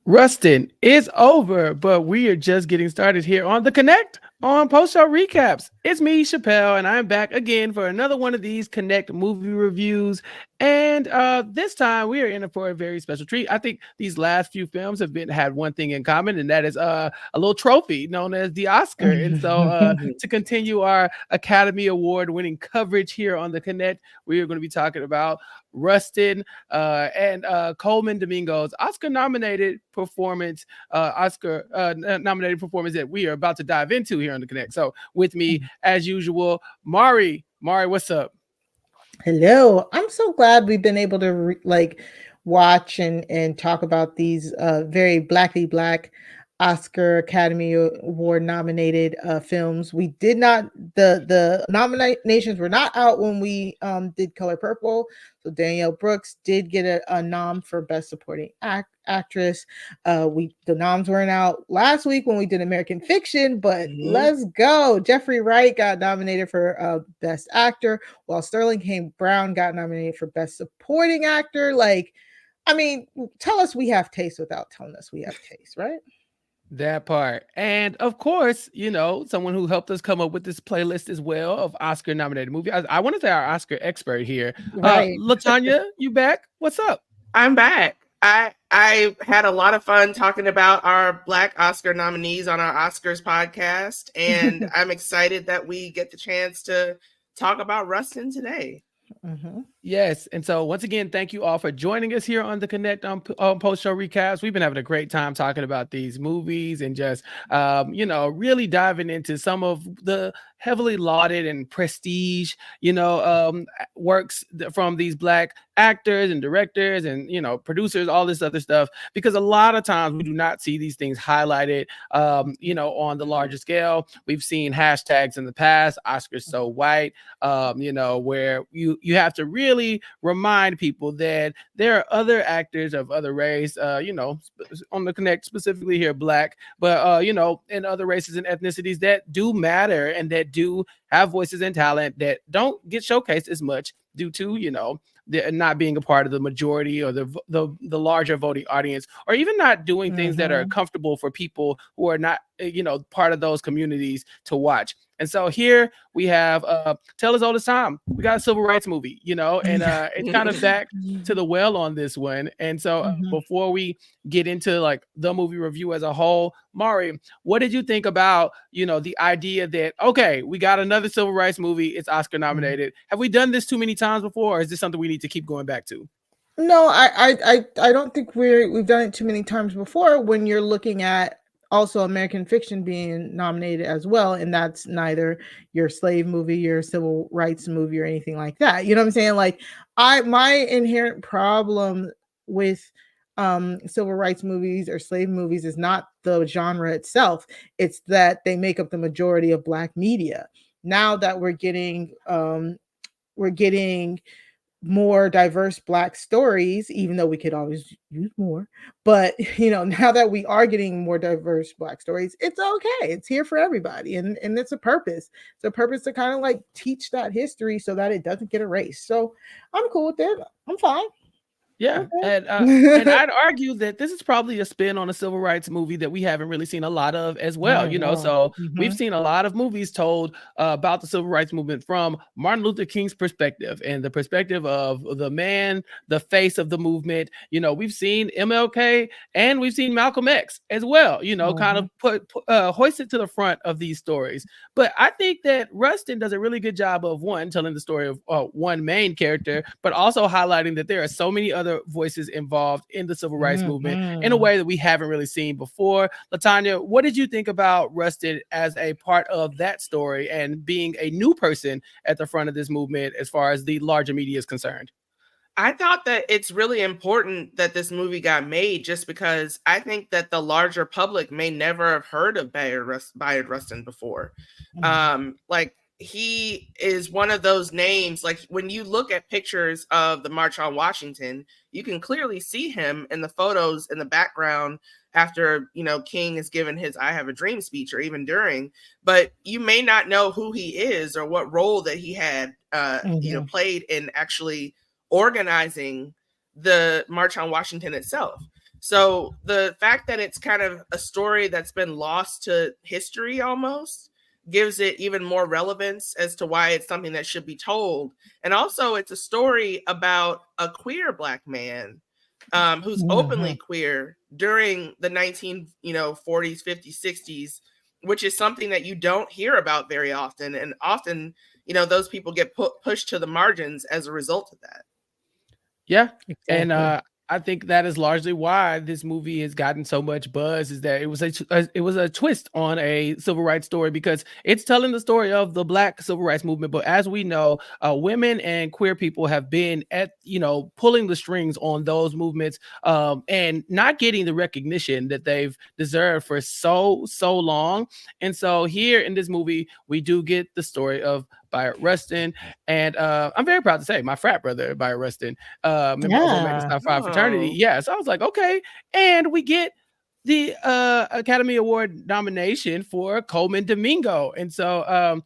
Rustin is over, but we are just getting started here on the Connect on post show recaps. It's me, Chappell, and I'm back again for another one of these Connect movie reviews. And this time we are in for a very special treat. I think these last few films have been had one thing in common, and that is a little trophy known as the Oscar. And so to continue our Academy Award winning coverage here on the Connect, we are going to be talking about Rustin and Coleman Domingo's Oscar nominated performance that we are about to dive into here on the Connect. So with me as usual, Mari, what's up? Hello. I'm so glad we've been able to watch and talk about these very blackly black Oscar Academy Award nominated films. We did not the nominations were not out when we did Color Purple. So Danielle Brooks did get a nom for Best Supporting Actress. The noms weren't out last week when we did American Fiction, but let's go. Jeffrey Wright got nominated for Best Actor, while Sterling K. Brown got nominated for Best Supporting Actor. Tell us we have taste without telling us we have taste, right? That part. And of course, someone who helped us come up with this playlist as well of Oscar nominated movies. I want to say our Oscar expert here. Right. LaTonya, you back? What's up? I'm back. I had a lot of fun talking about our Black Oscar nominees on our Oscars podcast, and I'm excited that we get the chance to talk about Rustin today. Mm-hmm. Yes, and so once again, thank you all for joining us here on the Connect on post show recaps. We've been having a great time talking about these movies and just really diving into some of the heavily lauded and prestige works from these Black actors and directors and producers, all this other stuff, because a lot of times we do not see these things highlighted on the larger scale. We've seen hashtags in the past, Oscars so white, where you have to really remind people that there are other actors of other race, on the Connect specifically here, Black, but in other races and ethnicities that do matter and that do have voices and talent that don't get showcased as much due to not being a part of the majority or the larger voting audience, or even not doing things that are comfortable for people who are not part of those communities to watch. And so here we have Tell As Old As Time. We got a civil rights movie, and it's kind of back to the well on this one. And so before we get into like the movie review as a whole, Mari, what did you think about the idea that, okay, we got another civil rights movie, it's Oscar nominated. Have we done this too many times before, or is this something we need to keep going back to? No, I don't think we've done it too many times before. When you're looking at also American Fiction being nominated as well, and that's neither your slave movie, your civil rights movie, or anything like that. You know what I'm saying? Like, my inherent problem with civil rights movies or slave movies is not the genre itself. It's that they make up the majority of Black media. Now that we're getting more diverse Black stories, even though we could always use more, but now that we are getting more diverse Black stories, it's okay, it's here for everybody, and it's a purpose to kind of like teach that history so that it doesn't get erased. So I'm cool with it. I'm fine. Yeah, and I'd argue that this is probably a spin on a civil rights movie that we haven't really seen a lot of as well. So we've seen a lot of movies told about the civil rights movement from Martin Luther King's perspective and the perspective of the man, the face of the movement. We've seen MLK and we've seen Malcolm X as well. Kind of put hoisted to the front of these stories. But I think that Rustin does a really good job of telling the story of one main character, but also highlighting that there are so many other voices involved in the civil rights movement in a way that we haven't really seen before. LaTonya, what did you think about Rustin as a part of that story and being a new person at the front of this movement as far as the larger media is concerned? I thought that it's really important that this movie got made, just because I think that the larger public may never have heard of Bayard Rustin before. He is one of those names, like when you look at pictures of the March on Washington, you can clearly see him in the photos in the background after, King has given his I Have a Dream speech, or even during, but you may not know who he is or what role that he had, played in actually organizing the March on Washington itself. So the fact that it's kind of a story that's been lost to history almost gives it even more relevance as to why it's something that should be told. And also, it's a story about a queer Black man who's openly queer during the 40s, 50s, 60s, which is something that you don't hear about very often. And often, those people get pushed to the margins as a result of that. Yeah. Exactly. And I think that is largely why this movie has gotten so much buzz, is that it was a twist on a civil rights story, because it's telling the story of the Black civil rights movement. But as we know, women and queer people have been at, pulling the strings on those movements, and not getting the recognition that they've deserved for so long. And so here in this movie, we do get the story of Byron Rustin, and I'm very proud to say my frat brother, Byron Rustin, member of Omega Psi Phi fraternity. Oh. Yeah, so I was like, okay, and we get the Academy Award nomination for Coleman Domingo, and so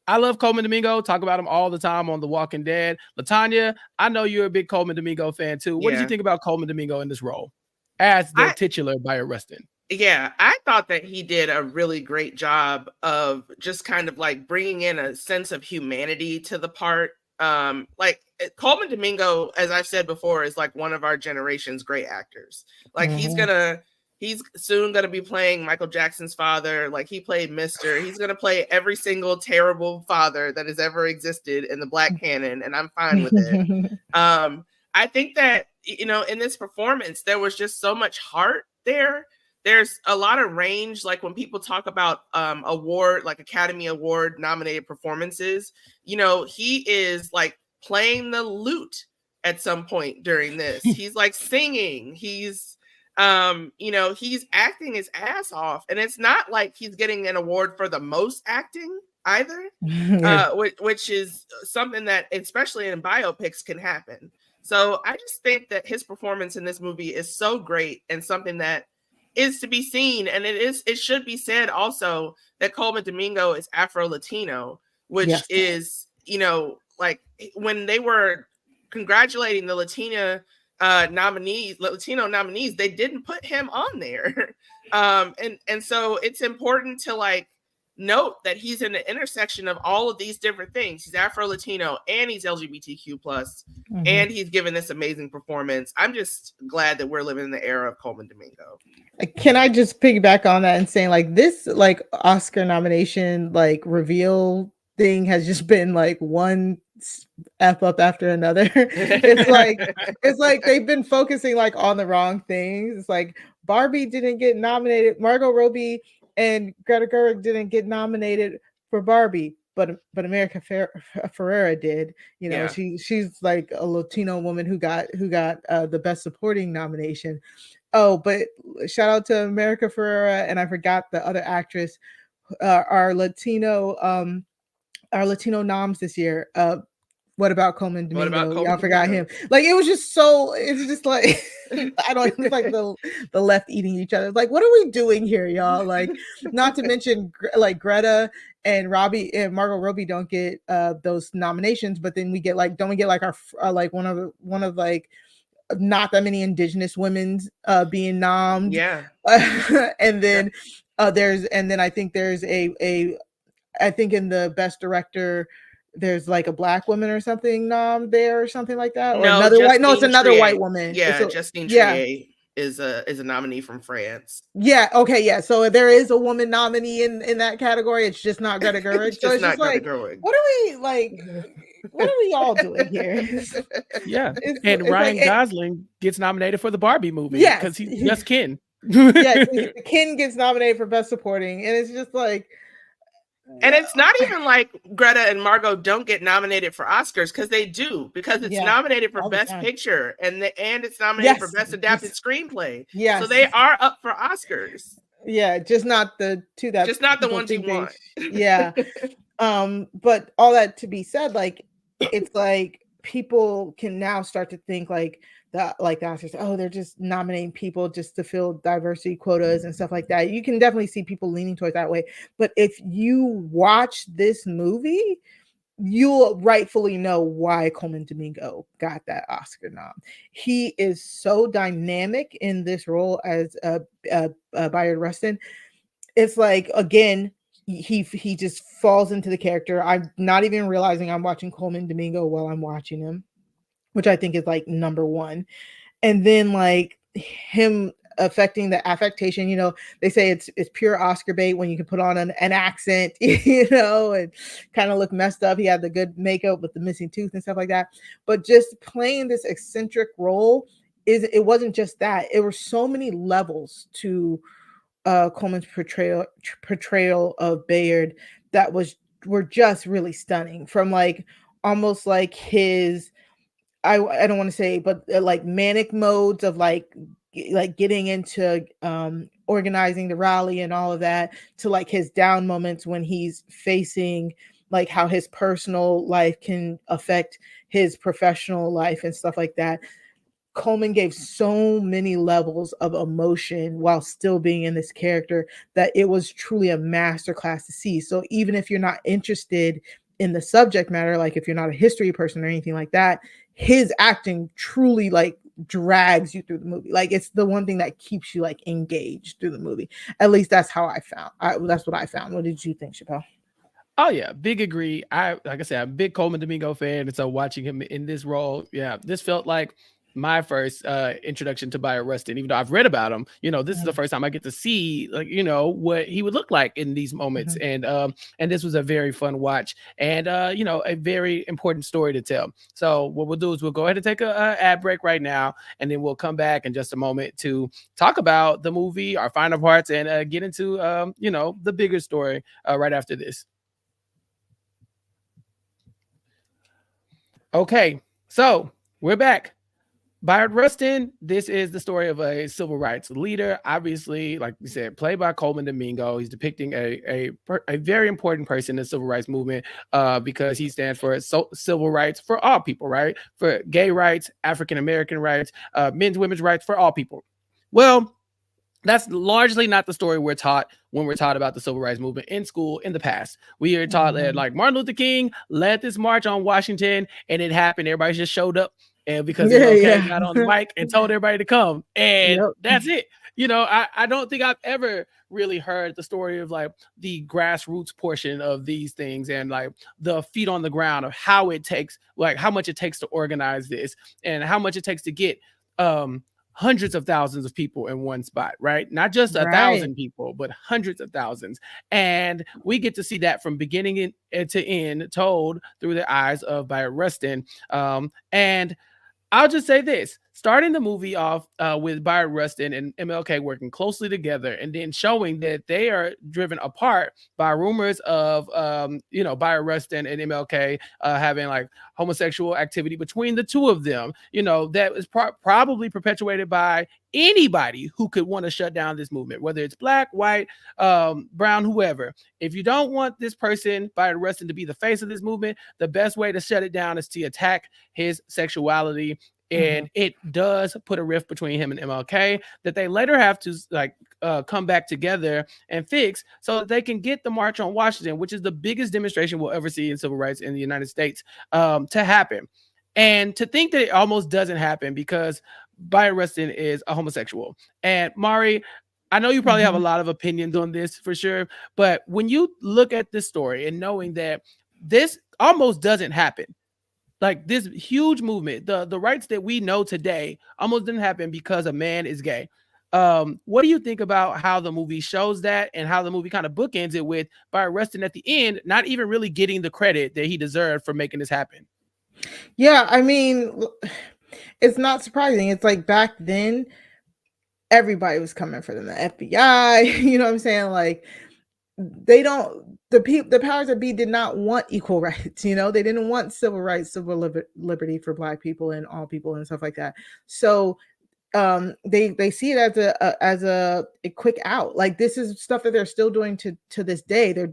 I love Coleman Domingo. Talk about him all the time on The Walking Dead. LaTonya, I know you're a big Coleman Domingo fan too. What did you Yeah. think about Coleman Domingo in this role as the titular Byron Rustin? Yeah, I thought that he did a really great job of just kind of like bringing in a sense of humanity to the part. Coleman Domingo, as I've said before, is like one of our generation's great actors. Like he's soon gonna be playing Michael Jackson's father. Like he played Mr. He's gonna play every single terrible father that has ever existed in the Black canon, and I'm fine with it. I think that in this performance there was just so much heart there. There's a lot of range. Like when people talk about Academy Award nominated performances, he is like playing the lute at some point during this. He's like singing. He's he's acting his ass off, and it's not like he's getting an award for the most acting either, which is something that, especially in biopics, can happen. So I just think that his performance in this movie is so great, and something that is to be seen. And it should be said also that Coleman Domingo is Afro-Latino, which is, like when they were congratulating the Latino nominees, they didn't put him on there. And so it's important to like note that he's in the intersection of all of these different things. He's Afro-Latino and he's LGBTQ+, and he's given this amazing performance. I'm just glad that we're living in the era of Coleman Domingo. Can I just piggyback on that and saying like this like Oscar nomination like reveal thing has just been like one F up after another. it's like they've been focusing like on the wrong things. It's like Barbie didn't get nominated, Margot Robbie and Greta Gerwig didn't get nominated for Barbie, but America Ferrera did. She's like a Latino woman who got the best supporting nomination. Oh, but shout out to America Ferrera, and I forgot the other actress, our Latino noms this year. What about Coleman Domingo? Y'all forgot him. Like it was just like I don't even like the left eating each other. Like, what are we doing here, y'all? Like, not to mention like Greta and Robbie and Margot Robbie don't get those nominations, but then we get like, don't we get like our like one of like not that many Indigenous women's being nommed. Yeah. And then I think there's I think in the best director there's like a Black woman or something nom there or something like that, or it's another white woman. Yeah, Justine Triet is a nominee from France. Yeah, okay, yeah. So there is a woman nominee in that category. It's just not Greta Gerwig. So it's just like, what are we like? What are we all doing here? Yeah, and Ryan Gosling gets nominated for the Barbie movie because he's just Ken. Yeah, Ken gets nominated for Best Supporting, and it's just like. And it's not even like Greta and Margot don't get nominated for Oscars, because they do, because it's nominated for Best Picture and it's nominated for Best Adapted Screenplay. Yeah, so they are up for Oscars. Yeah, just not the two that just not the ones you want. Yeah. But all that to be said, like it's like people can now start to think like the Oscars, oh, they're just nominating people just to fill diversity quotas and stuff like that. You can definitely see people leaning towards that way. But if you watch this movie, you'll rightfully know why Coleman Domingo got that Oscar nom. He is so dynamic in this role as Bayard Rustin. It's like, again, he just falls into the character. I'm not even realizing I'm watching Coleman Domingo while I'm watching him, which I think is like number one. And then like him affecting the affectation, they say it's pure Oscar bait when you can put on an accent, and kind of look messed up. He had the good makeup with the missing tooth and stuff like that. But just playing this eccentric role, it wasn't just that. It were so many levels to Coleman's portrayal of Bayard that were just really stunning. From like almost like his, I don't want to say, but like manic modes of like getting into organizing the rally and all of that, to like his down moments when he's facing like how his personal life can affect his professional life and stuff like that. Coleman gave so many levels of emotion while still being in this character that it was truly a masterclass to see. So even if you're not interested in the subject matter, like if you're not a history person or anything like that, his acting truly like drags you through the movie. Like it's the one thing that keeps you like engaged through the movie. At least that's how that's what I found. What did you think, Chappelle? Oh yeah, big agree. Like I said, I'm a big Coleman Domingo fan, and so watching him in this role, yeah, this felt like my first introduction to Bayard Rustin. Even though I've read about him, this is the first time I get to see like what he would look like in these moments, and this was a very fun watch, and a very important story to tell. So what we'll do is we'll go ahead and take a ad break right now, and then we'll come back in just a moment to talk about the movie, our final parts, and get into the bigger story right after this. Okay, so we're back. Bayard Rustin, this is the story of a civil rights leader. Obviously, like we said, played by Coleman Domingo. He's depicting a very important person in the civil rights movement because he stands for civil rights for all people, right? For gay rights, African American rights, men's, women's rights, for all people. Well, that's largely not the story we're taught when we're taught about the civil rights movement in school in the past. We are taught that like Martin Luther King led this march on Washington and it happened. Everybody just showed up and because MLK got on the mic and told everybody to come. And that's it. I don't think I've ever really heard the story of like the grassroots portion of these things and like the feet on the ground of how it takes, like how much it takes to organize this and how much it takes to get hundreds of thousands of people in one spot, right? Not just 1,000 people, but hundreds of thousands. And we get to see that from beginning to end told through the eyes of Bayard Rustin. And I'll just say this, starting the movie off with Bayard Rustin and MLK working closely together and then showing that they are driven apart by rumors of, Bayard Rustin and MLK having like homosexual activity between the two of them, that is probably perpetuated by anybody who could want to shut down this movement, whether it's black, white, brown, whoever. If you don't want this person, Bayard Rustin, to be the face of this movement, the best way to shut it down is to attack his sexuality. And it does put a rift between him and MLK that they later have to like come back together and fix so that they can get the March on Washington, which is the biggest demonstration we'll ever see in civil rights in the United States, to happen. And to think that it almost doesn't happen because Bayard Rustin is a homosexual. And Mari, I know you probably have a lot of opinions on this for sure, but when you look at this story and knowing that this almost doesn't happen, like this huge movement, the rights that we know today almost didn't happen because a man is gay. What do you think about how the movie shows that and how the movie kind of bookends it with Bayard Rustin at the end, not even really getting the credit that he deserved for making this happen? Yeah, I mean, it's not surprising. It's like back then, everybody was coming for them. The FBI, you know what I'm saying? Like the powers that be did not want equal rights. They didn't want civil rights, civil liberty for Black people and all people and stuff like that. So they see it as a quick out. Like this is stuff that they're still doing to this day. They're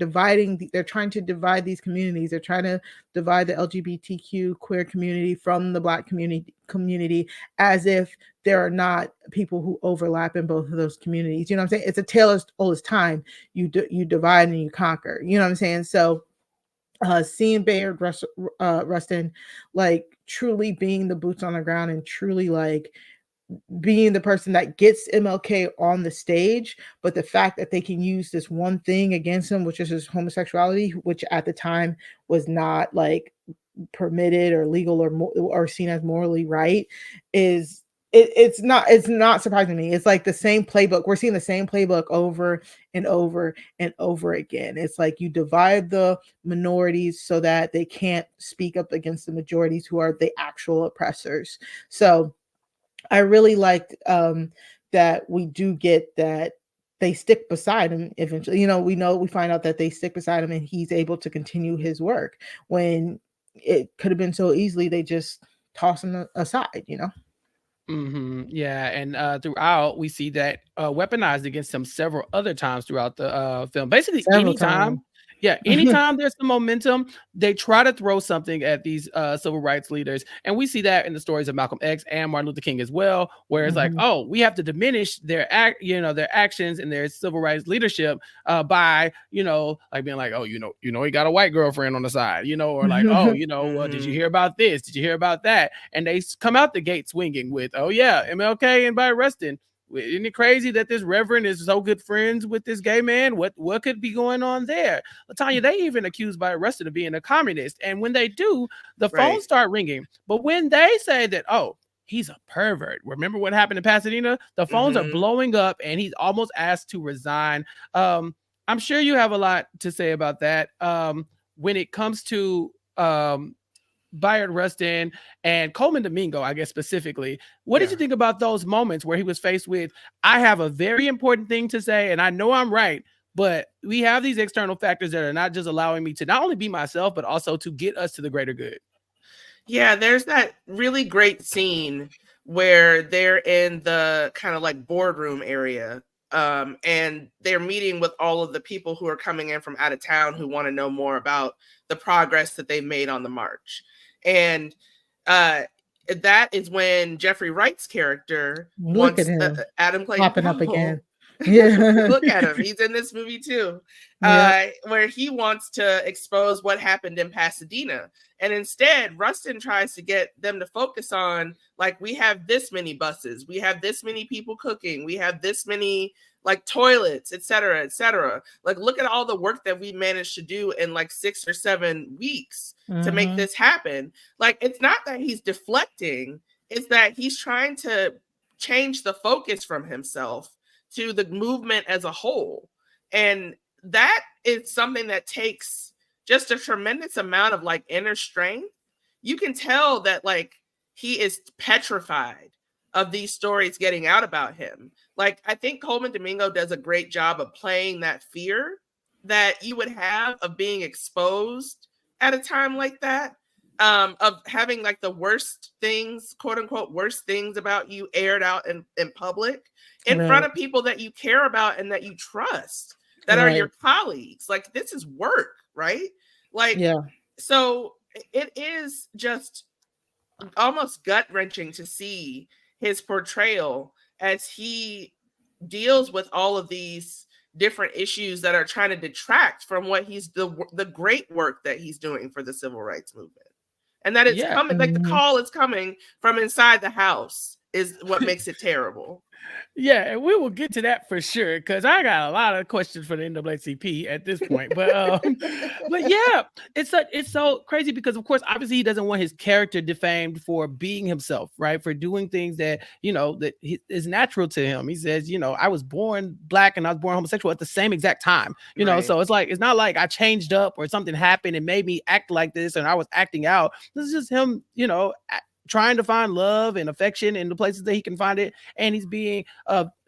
trying to divide these communities. They're trying to divide the LGBTQ queer community from the Black community as if there are not people who overlap in both of those communities. You know what I'm saying? It's a tale as old as time. You divide and you conquer. You know what I'm saying? So seeing Rustin, like truly being the boots on the ground and truly like being the person that gets MLK on the stage, but the fact that they can use this one thing against him, which is his homosexuality, which at the time was not like permitted or legal or seen as morally right, is it's not surprising to me. It's like the same playbook. We're seeing the same playbook over and over and over again. It's like you divide the minorities so that they can't speak up against the majorities who are the actual oppressors. So I really liked that we do get that they stick beside him eventually. We find out that they stick beside him and he's able to continue his work when it could have been so easily they just toss him aside. Yeah, and throughout we see that weaponized against him several other times throughout the film. Basically, Several times. anytime there's some momentum, they try to throw something at these civil rights leaders, and we see that in the stories of Malcolm X and Martin Luther King as well, where it's like, Mhm. oh, we have to diminish their actions and their civil rights leadership by like being like, oh, he got a white girlfriend on the side, or like, oh, did you Mhm. hear about this? Did you hear about that? And they come out the gate swinging with, oh yeah, MLK and by Rustin. Isn't it crazy that this reverend is so good friends with this gay man? What could be going on there? LaTonya, they even accused by Rustin of being a communist. And when they do, the phones Right. start ringing. But when they say that, oh, he's a pervert. Remember what happened in Pasadena? The phones are Mhm. blowing up and he's almost asked to resign. I'm sure you have a lot to say about that. When it comes to Bayard Rustin and Coleman Domingo, I guess specifically. What did you Yeah. think about those moments where he was faced with, I have a very important thing to say and I know I'm right, but we have these external factors that are not just allowing me to not only be myself, but also to get us to the greater good? Yeah, there's that really great scene where they're in the kind of like boardroom area, and they're meeting with all of the people who are coming in from out of town who want to know more about the progress that they've made on the march. And uh, that is when Jeffrey Wright's character Look at wants him Adam Clayton popping up again. Powell. Yeah. Look at him. He's in this movie too. Yep. Where he wants to expose what happened in Pasadena. And instead, Rustin tries to get them to focus on, like, we have this many buses, we have this many people cooking, we have this many like toilets, et cetera, et cetera. Like, look at all the work that we managed to do in like 6 or 7 weeks to make Mhm. this happen. Like, it's not that he's deflecting, it's that he's trying to change the focus from himself to the movement as a whole. And that is something that takes just a tremendous amount of like inner strength. You can tell that like he is petrified of these stories getting out about him. Like, I think Coleman Domingo does a great job of playing that fear that you would have of being exposed at a time like that, of having like the worst things, quote unquote, worst things about you aired out in public in front Right. of people that you care about and that you trust, that are Right. your colleagues. Like, this is work, right? Like, Yeah. so it is just almost gut wrenching to see his portrayal as he deals with all of these different issues that are trying to detract from what he's the great work that he's doing for the civil rights movement. And that it's Yeah. coming, like the Mhm. call is coming from inside the house is what makes it terrible. Yeah, and we will get to that for sure because I got a lot of questions for the NAACP at this point. But yeah, it's so crazy because of course, obviously, he doesn't want his character defamed for being himself, right? For doing things that is natural to him. He says, I was born black and I was born homosexual at the same exact time, Right. So it's not like I changed up or something happened and made me act like this and I was acting out. This is just him, trying to find love and affection in the places that he can find it, and he's being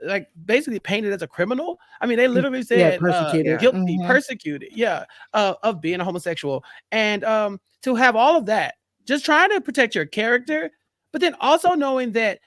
like basically painted as a criminal. I mean, they literally Yeah, said persecuted. Yeah. guilty, Mhm. persecuted, yeah, of being a homosexual. And to have all of that, just trying to protect your character, but then also knowing that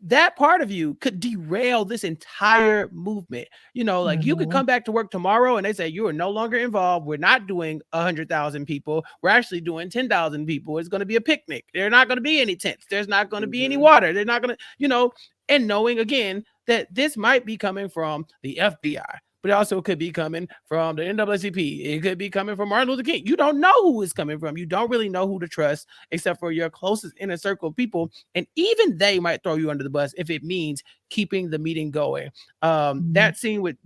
that part of you could derail this entire movement. Like you could Mhm. come back to work tomorrow and they say you are no longer involved. We're not doing 100,000 people. We're actually doing 10,000 people. It's going to be a picnic. There are not going to be any tents. There's not going to be any Mhm. water. They're not going to, and knowing again that this might be coming from the FBI, but it also could be coming from the NAACP. It could be coming from Martin Luther King. You don't know who it's coming from. You don't really know who to trust except for your closest inner circle of people. And even they might throw you under the bus if it means keeping the meeting going. Mhm. That scene with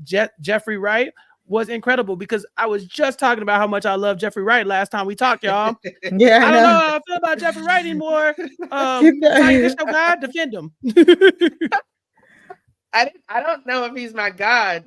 Jeffrey Wright was incredible because I was just talking about how much I love Jeffrey Wright last time we talked, y'all. Yeah, I I don't know know. how I feel about Jeffrey Wright anymore. Keep Tanya, this that. your guy, defend him. I don't know if he's my god,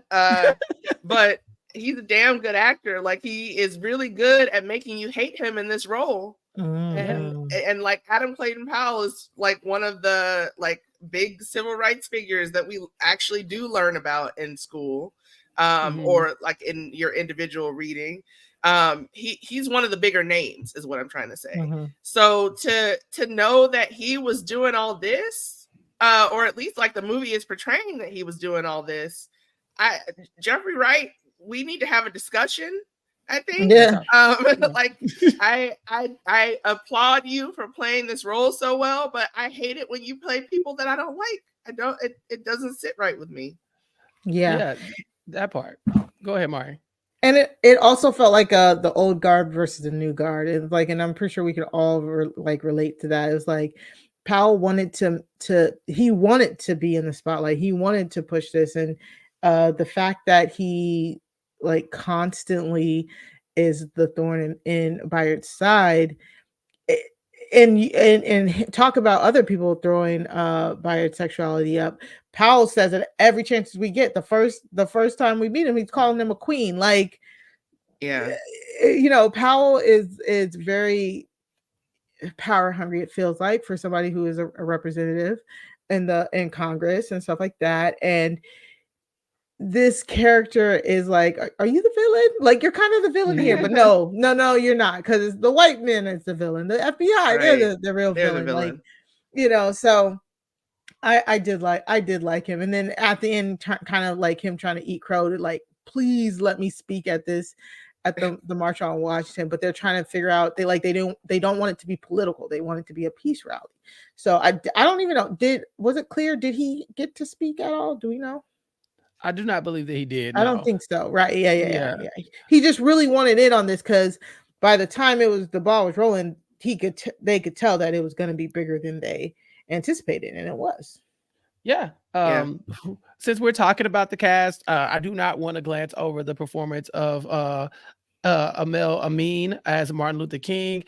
but he's a damn good actor. Like he is really good at making you hate him in this role. Yeah. Mhm. And like Adam Clayton Powell is like one of the like big civil rights figures that we actually do learn about in school, Mhm. or like in your individual reading. He's one of the bigger names, is what I'm trying to say. Mhm. So to know that he was doing all this, or at least like the movie is portraying that he was doing all this, I Jeffrey Wright, we need to have a discussion, I think. Yeah. Yeah. Like I applaud you for playing this role so well, but I hate it when you play people that I don't like. I don't. It doesn't sit right with me. Yeah. Yeah, that part. Go ahead, Mari. And it also felt like the old guard versus the new guard. It's like, and I'm pretty sure we could all like relate to that. It was like Powell wanted to he wanted to be in the spotlight. He wanted to push this, and the fact that he like constantly is the thorn in Bayard's side. eh, and talk about other people throwing Bayard's sexuality up. Powell says that every chance we get, the first time we meet him, he's calling him a queen. Like, Yeah. Powell is very power hungry. It feels like, for somebody who is a representative in Congress and stuff like that. And this character is like, are you the villain? Like, you're kind of the villain here, but no, no, no, you're not, because the white man is the villain. The FBI, they're Right. the real They're the villain. Like, villain. so I did like him. And then at the end, kind of like him trying to eat crow to like, please let me speak at the March on Washington. But they're trying to figure out, they don't want it to be political. They want it to be a peace rally. So I don't even know. Was it clear? Did he get to speak at all? Do we know? I do not believe that he did. I don't No. think so. Right. Yeah, yeah, yeah, Yeah. yeah. He just really wanted in on this because by the time the ball was rolling, they could tell that it was going to be bigger than they anticipated, and it was. Yeah. Yeah. Since we're talking about the cast, I do not want to glance over the performance of Amel Amin as Martin Luther King.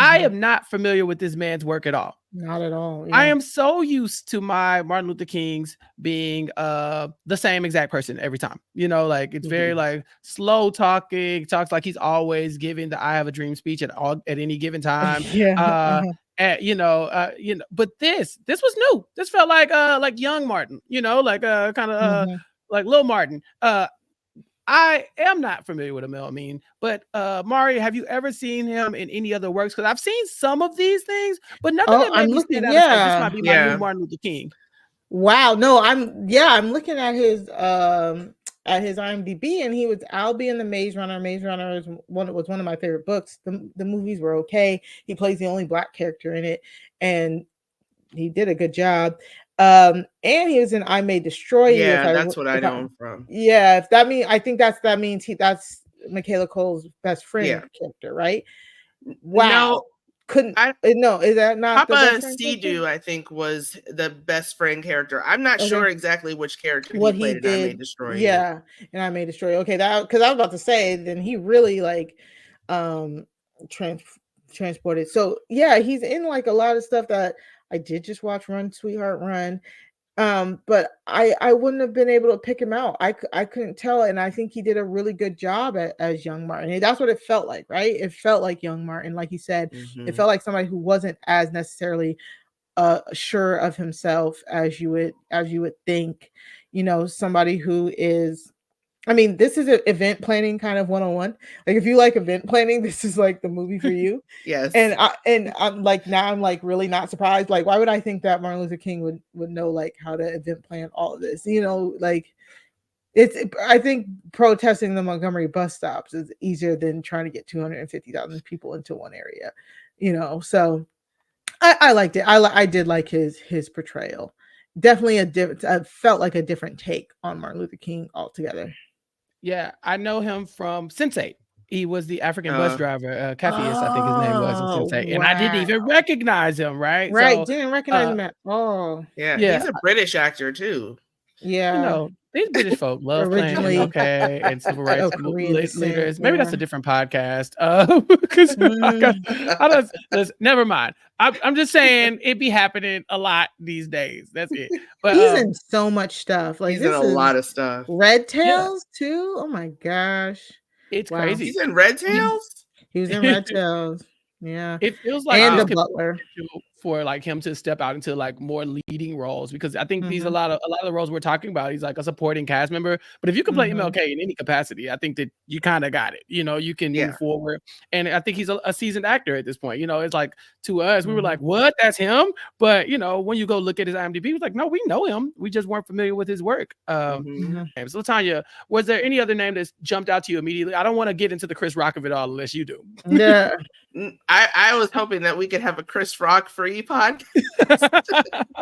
I Mhm. am not familiar with this man's work at all. Not at all. I Yeah. am so used to my Martin Luther Kings being the same exact person every time. Like it's very Mhm. like slow talking, talks like he's always giving the I have a dream speech at any given time. Yeah. Uh Uh-huh. but this was new. This felt like young Martin, like kind of Mhm. like Lil Martin. I am not familiar with Amel Amin, but Mari, have you ever seen him in any other works? Because I've seen some of these things, but none of Oh, them I'm made me stand looking. out and say, "This Yeah. might be my new Yeah. Martin Luther King." Wow. No, I'm looking at his IMDb, and he was Albie in the Maze Runner. Maze Runner was one of my favorite books. The movies were okay. He plays the only black character in it, and he did a good job. And he was in I May Destroy You. Yeah, that's what I If I know him from. Yeah, if that mean I think that means that's Michaela Cole's best friend Yeah. character, right? No, Wow. Couldn't I no, is that not the best Papa friend character? Sea I think, was the best friend character. I'm not sure Okay. exactly which character he What he played in I May did, Destroy You. yeah, and I May Destroy You. Okay, that because I was about to say, then he really like um trans transported. So yeah, he's in like a lot of stuff that I did just watch Run Sweetheart Run. But I wouldn't have been able to pick him out. I couldn't tell, and I think he did a really good job as young Martin. And that's what it felt like, right? It felt like young Martin, like you said. It Mhm. felt like somebody who wasn't as necessarily sure of himself as you would think. Somebody who is, I mean, this is an event planning kind of 101. Like, if you like event planning, this is like the movie for you. And Yes. I'm like, now I'm like really not surprised. Like, why would I think that Martin Luther King would know like how to event plan all of this? Like, I think protesting the Montgomery bus stops is easier than trying to get 250,000 people into one area. So I liked it. I did like his portrayal. Definitely I felt like a different take on Martin Luther King altogether. Yeah, I know him from Sense8. He was the African bus Uh, driver, Cepheus, I think his name was in Oh, Sense8, and I didn't even wow. recognize him, right? Right, So, didn't recognize uh, him at all. yeah, yeah, he's a British actor too. Yeah, these British folk love playing originally MLK and civil rights of Korean descent, leaders. Maybe that's yeah. a different podcast. Because Mm, I don't. Never mind. I'm just saying it be happening a lot these days. That's it. But he's in so much stuff, like, He's in this a is lot of stuff. Red yeah, Tails too? Oh my gosh. it's Wow. He's crazy. in Red He- Tails. He was in Red Tails. Yeah, It feels like and this The Wow. could be Butler. potential for like him to step out into like more leading roles because I think these Mhm, a lot of the roles we're talking about, he's like a supporting cast member. But if you can play mhm, MLK in any capacity, I think that you kind of got it. You can Yeah. move forward. And I think he's a seasoned actor at this point. It's like to us, we were mhm. like, what? That's him. But when you go look at his IMDb, it's like, no, we know him. We just weren't familiar with his work. Hmm. Mhm. So LaTonya, was there any other name that's jumped out to you immediately? I don't want to get into the Chris Rock of it all unless you do. Yeah. I was hoping that we could have a Chris Rock free podcast.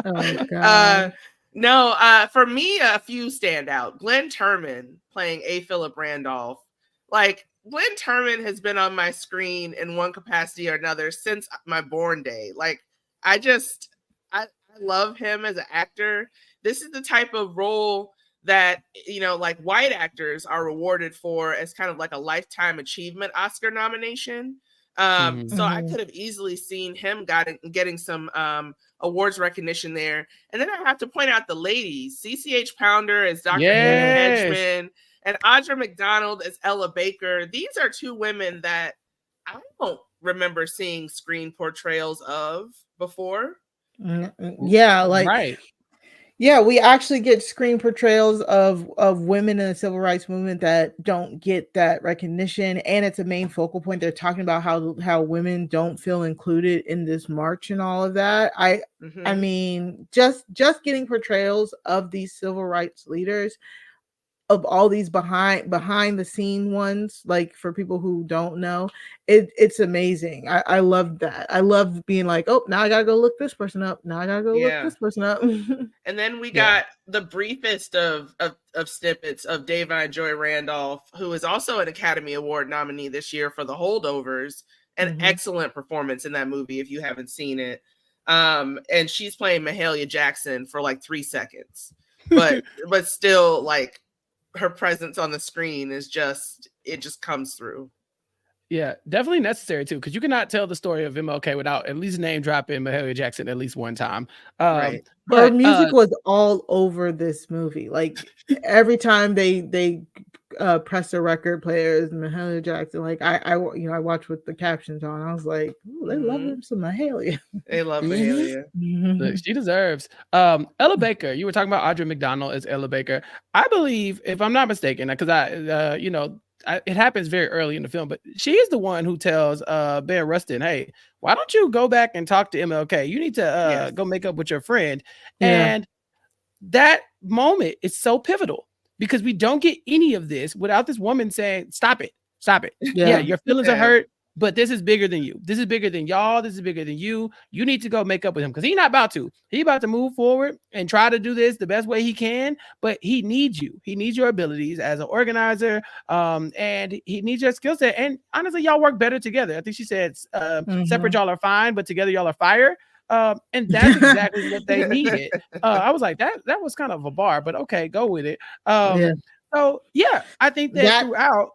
Oh uh, god. no, for me, a few stand out. Glenn Turman playing A. Philip Randolph. Like, Glenn Turman has been on my screen in one capacity or another since my born day. Like, I love him as an actor. This is the type of role that, like white actors are rewarded for as kind of like a lifetime achievement Oscar nomination. Mhm. So I Mhm. could have easily seen him getting some awards recognition there. And then I have to point out the ladies, CCH Pounder as Dr. Hannah Yeah. Yes. Hedgeman and Audra McDonald as Ella Baker. These are two women that I don't remember seeing screen portrayals of before. Yeah, like, Right. yeah, we actually get screen portrayals of women in the civil rights movement that don't get that recognition, and it's a main focal point. They're talking about how women don't feel included in this march and all of that. I Mm-hmm. mean, just getting portrayals of these civil rights leaders, of all these behind the scene ones, like, for people who don't know, it's amazing. I love that. I love being like, oh, now I gotta go look this person up. Now I gotta go look Yeah. this person up. And then we Yeah. got the briefest of snippets of Davine Joy Randolph, who is also an Academy Award nominee this year for The Holdovers. An Mhm. excellent performance in that movie if you haven't seen it. And she's playing Mahalia Jackson for like 3 seconds. But still, like, her presence on the screen is just comes through. Yeah, definitely necessary too, because you cannot tell the story of MLK without at least name dropping Mahalia Jackson at least one time. Right. Her But music was all over this movie. Like, every time they press the record players, Mahalia Jackson, like, I watched with the captions on. I was like, ooh, they love Mhm. him some Mahalia. They love Mhm. Mahalia. Look, she deserves. Ella Baker, you were talking about Audra McDonald as Ella Baker. I believe, if I'm not mistaken, because it happens very early in the film, but she is the one who tells Ben Rustin, "Hey, why don't you go back and talk to MLK? You need to Yes. go make up with your friend." Yeah. And that moment is so pivotal because we don't get any of this without this woman saying, "Stop it, stop it. Yeah, Yeah. your feelings are Yeah. hurt, but this is bigger than you. This is bigger than y'all. This is bigger than you. You need to go make up with him because he's not about to. He's about to move forward and try to do this the best way he can, but he needs you. He needs your abilities as an organizer, and he needs your skill set. And honestly, y'all work better together. I think she said, separate Mhm. y'all are fine, but together y'all are fire." And that's exactly what they needed. I was like, that was kind of a bar, but okay, go with it. Yeah. So yeah, I think that That throughout.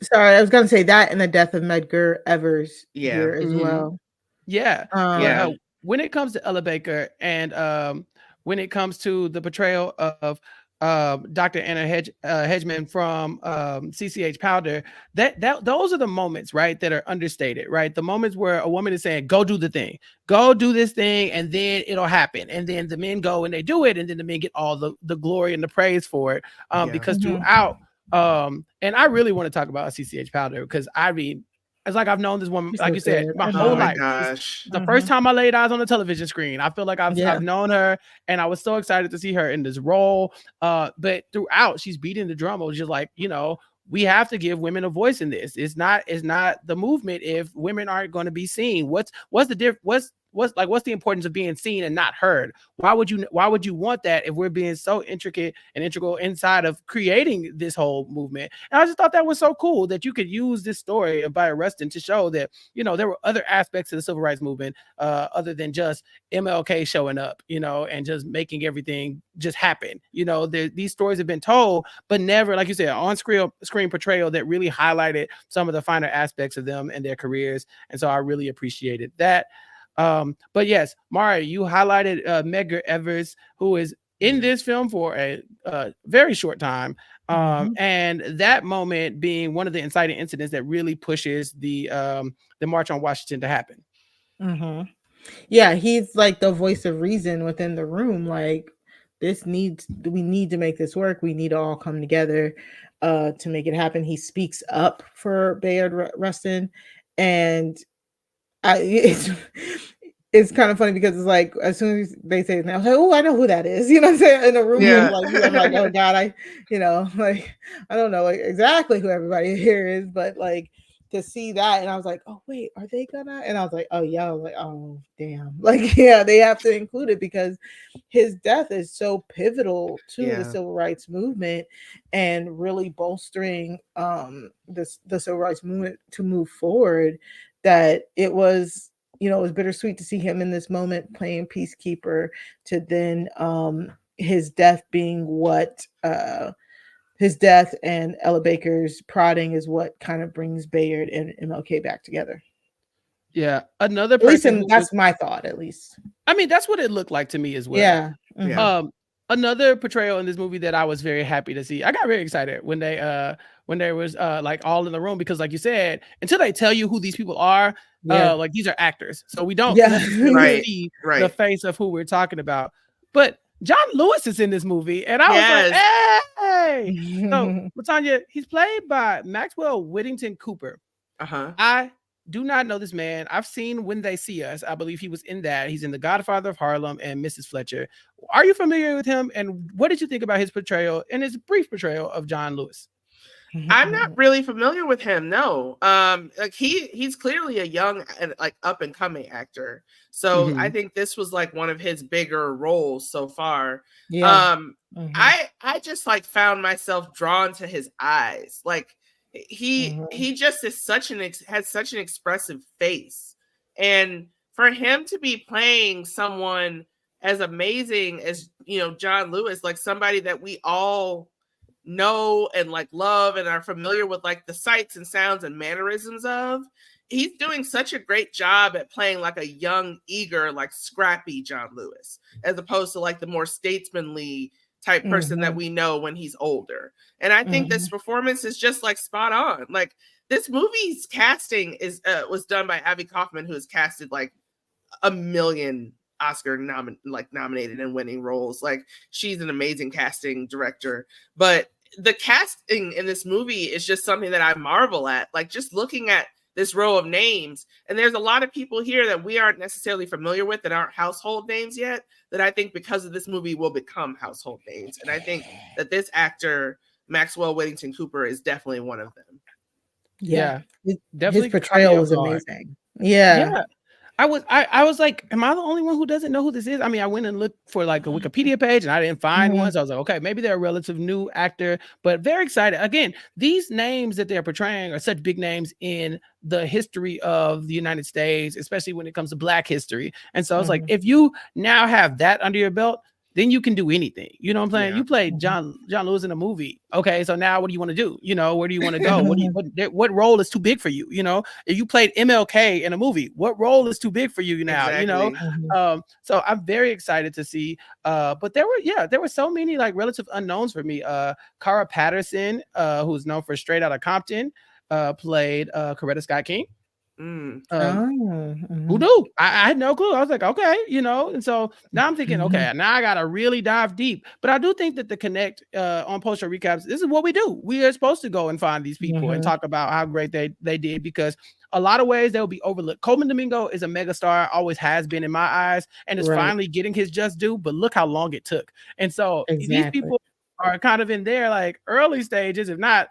Sorry, I was gonna say that and the death of Medgar Evers Yeah. here as well. Yeah, but Yeah. when it comes to Ella Baker and when it comes to the portrayal of Dr. Anna Hedgeman from CCH Powder, that those are the moments, right, that are understated, right? The moments where a woman is saying, "Go do the thing, go do this thing, and then it'll happen," and then the men go and they do it, and then the men get all the glory and the praise for it, Yeah. because Mhm. throughout, and I really want to talk about CCH Powder because I mean, it's like I've known this woman, She's like so you said, good. my I Oh whole know. my life. gosh. The first Mhm. time I laid eyes on the television screen, I feel like Yeah. I've known her, and I was so excited to see her in this role. But throughout, she's beating the drum. It was just like, we have to give women a voice in this. It's not the movement if women aren't going to be seen. What's the what's the importance of being seen and not heard? Why would you want that if we're being so intricate and integral inside of creating this whole movement? And I just thought that was so cool that you could use this story of by Rustin to show that, there were other aspects of the civil rights movement other than just MLK showing up, and just making everything just happen. These stories have been told, but never, like you said, on screen portrayal that really highlighted some of the finer aspects of them and their careers. And so I really appreciated that. But yes, Mari, you highlighted Medgar Evers, who is in this film for a very short time. And that moment being one of the inciting incidents that really pushes the March on Washington to happen. Yeah, he's like the voice of reason within the room. Like, we need to make this work. We need to all come together to make it happen. He speaks up for Bayard Rustin, and it's kind of funny because it's like as soon as they say it now, I was like, oh, I know who that is. You know what I'm saying? In a room, I'm like, oh God, I don't know exactly who everybody here is, but like to see that, and I was like, oh wait, are they gonna? And I was like, oh yeah, I was like, oh damn, like yeah, they have to include it because his death is so pivotal to the civil rights movement and really bolstering the civil rights movement to move forward. That it was, it was bittersweet to see him in this moment playing peacekeeper, to then his death being what his death and Ella Baker's prodding is what kind of brings Bayard and MLK back together. Yeah, another person. That's my thought, at least. I mean, that's what it looked like to me as well. Yeah. Another portrayal in this movie that I was very happy to see. I got very excited when they was like all in the room, because like you said, until they tell you who these people are, like these are actors, so we don't necessarily see the face of who we're talking about. But John Lewis is in this movie, and I was like, hey. So LaTonya, he's played by Maxwell Whittington Cooper. I do not know this man. I've seen When They See Us. I believe he was in that. He's in The Godfather of Harlem and Mrs. Fletcher. Are you familiar with him? And what did you think about his portrayal and his brief portrayal of John Lewis? I'm not really familiar with him. No. Like he's clearly a young and like up and coming actor. So I think this was like one of his bigger roles so far. I just like found myself drawn to his eyes. Like he just is has such an expressive face, and for him to be playing someone as amazing as John Lewis, like somebody that we all know and like love and are familiar with like the sights and sounds and mannerisms of, he's doing such a great job at playing like a young, eager, like scrappy John Lewis, as opposed to like the more statesmanly type person that we know when he's older. And I think this performance is just like spot on. Like this movie's casting is was done by Abby Kaufman, who has casted like a million Oscar nominated and winning roles. Like she's an amazing casting director, but the casting in this movie is just something that I marvel at. Like just looking at this row of names, and there's a lot of people here that we aren't necessarily familiar with, that aren't household names yet, that I think because of this movie will become household names. And I think that this actor, Maxwell Whittington Cooper, is definitely one of them. Yeah. Definitely his portrayal was amazing. Yeah. I was like, am I the only one who doesn't know who this is? I mean, I went and looked for like a Wikipedia page and I didn't find one. So I was like, okay, maybe they're a relative new actor, but very excited. Again, these names that they're portraying are such big names in the history of the United States, especially when it comes to Black history. And so it's like, if you now have that under your belt, then you can do anything. You know what I'm saying? Yeah. You played John Lewis in a movie. Okay, so now what do you want to do? Where do you want to go? What role is too big for you? If you played MLK in a movie, what role is too big for you now? Exactly. So I'm very excited to see. But there were so many like relative unknowns for me. Cara Patterson, who's known for Straight Outta Compton, played Coretta Scott King. Who knew? I had no clue. I was like, okay, and so now I'm thinking, okay, now I gotta really dive deep. But I do think that the Connect on post-show recaps, this is what we do. We are supposed to go and find these people and talk about how great they did, because a lot of ways they'll be overlooked. Coleman Domingo is a megastar, always has been in my eyes, and is finally getting his just due. But look how long it took. And so these people are kind of in their like early stages, if not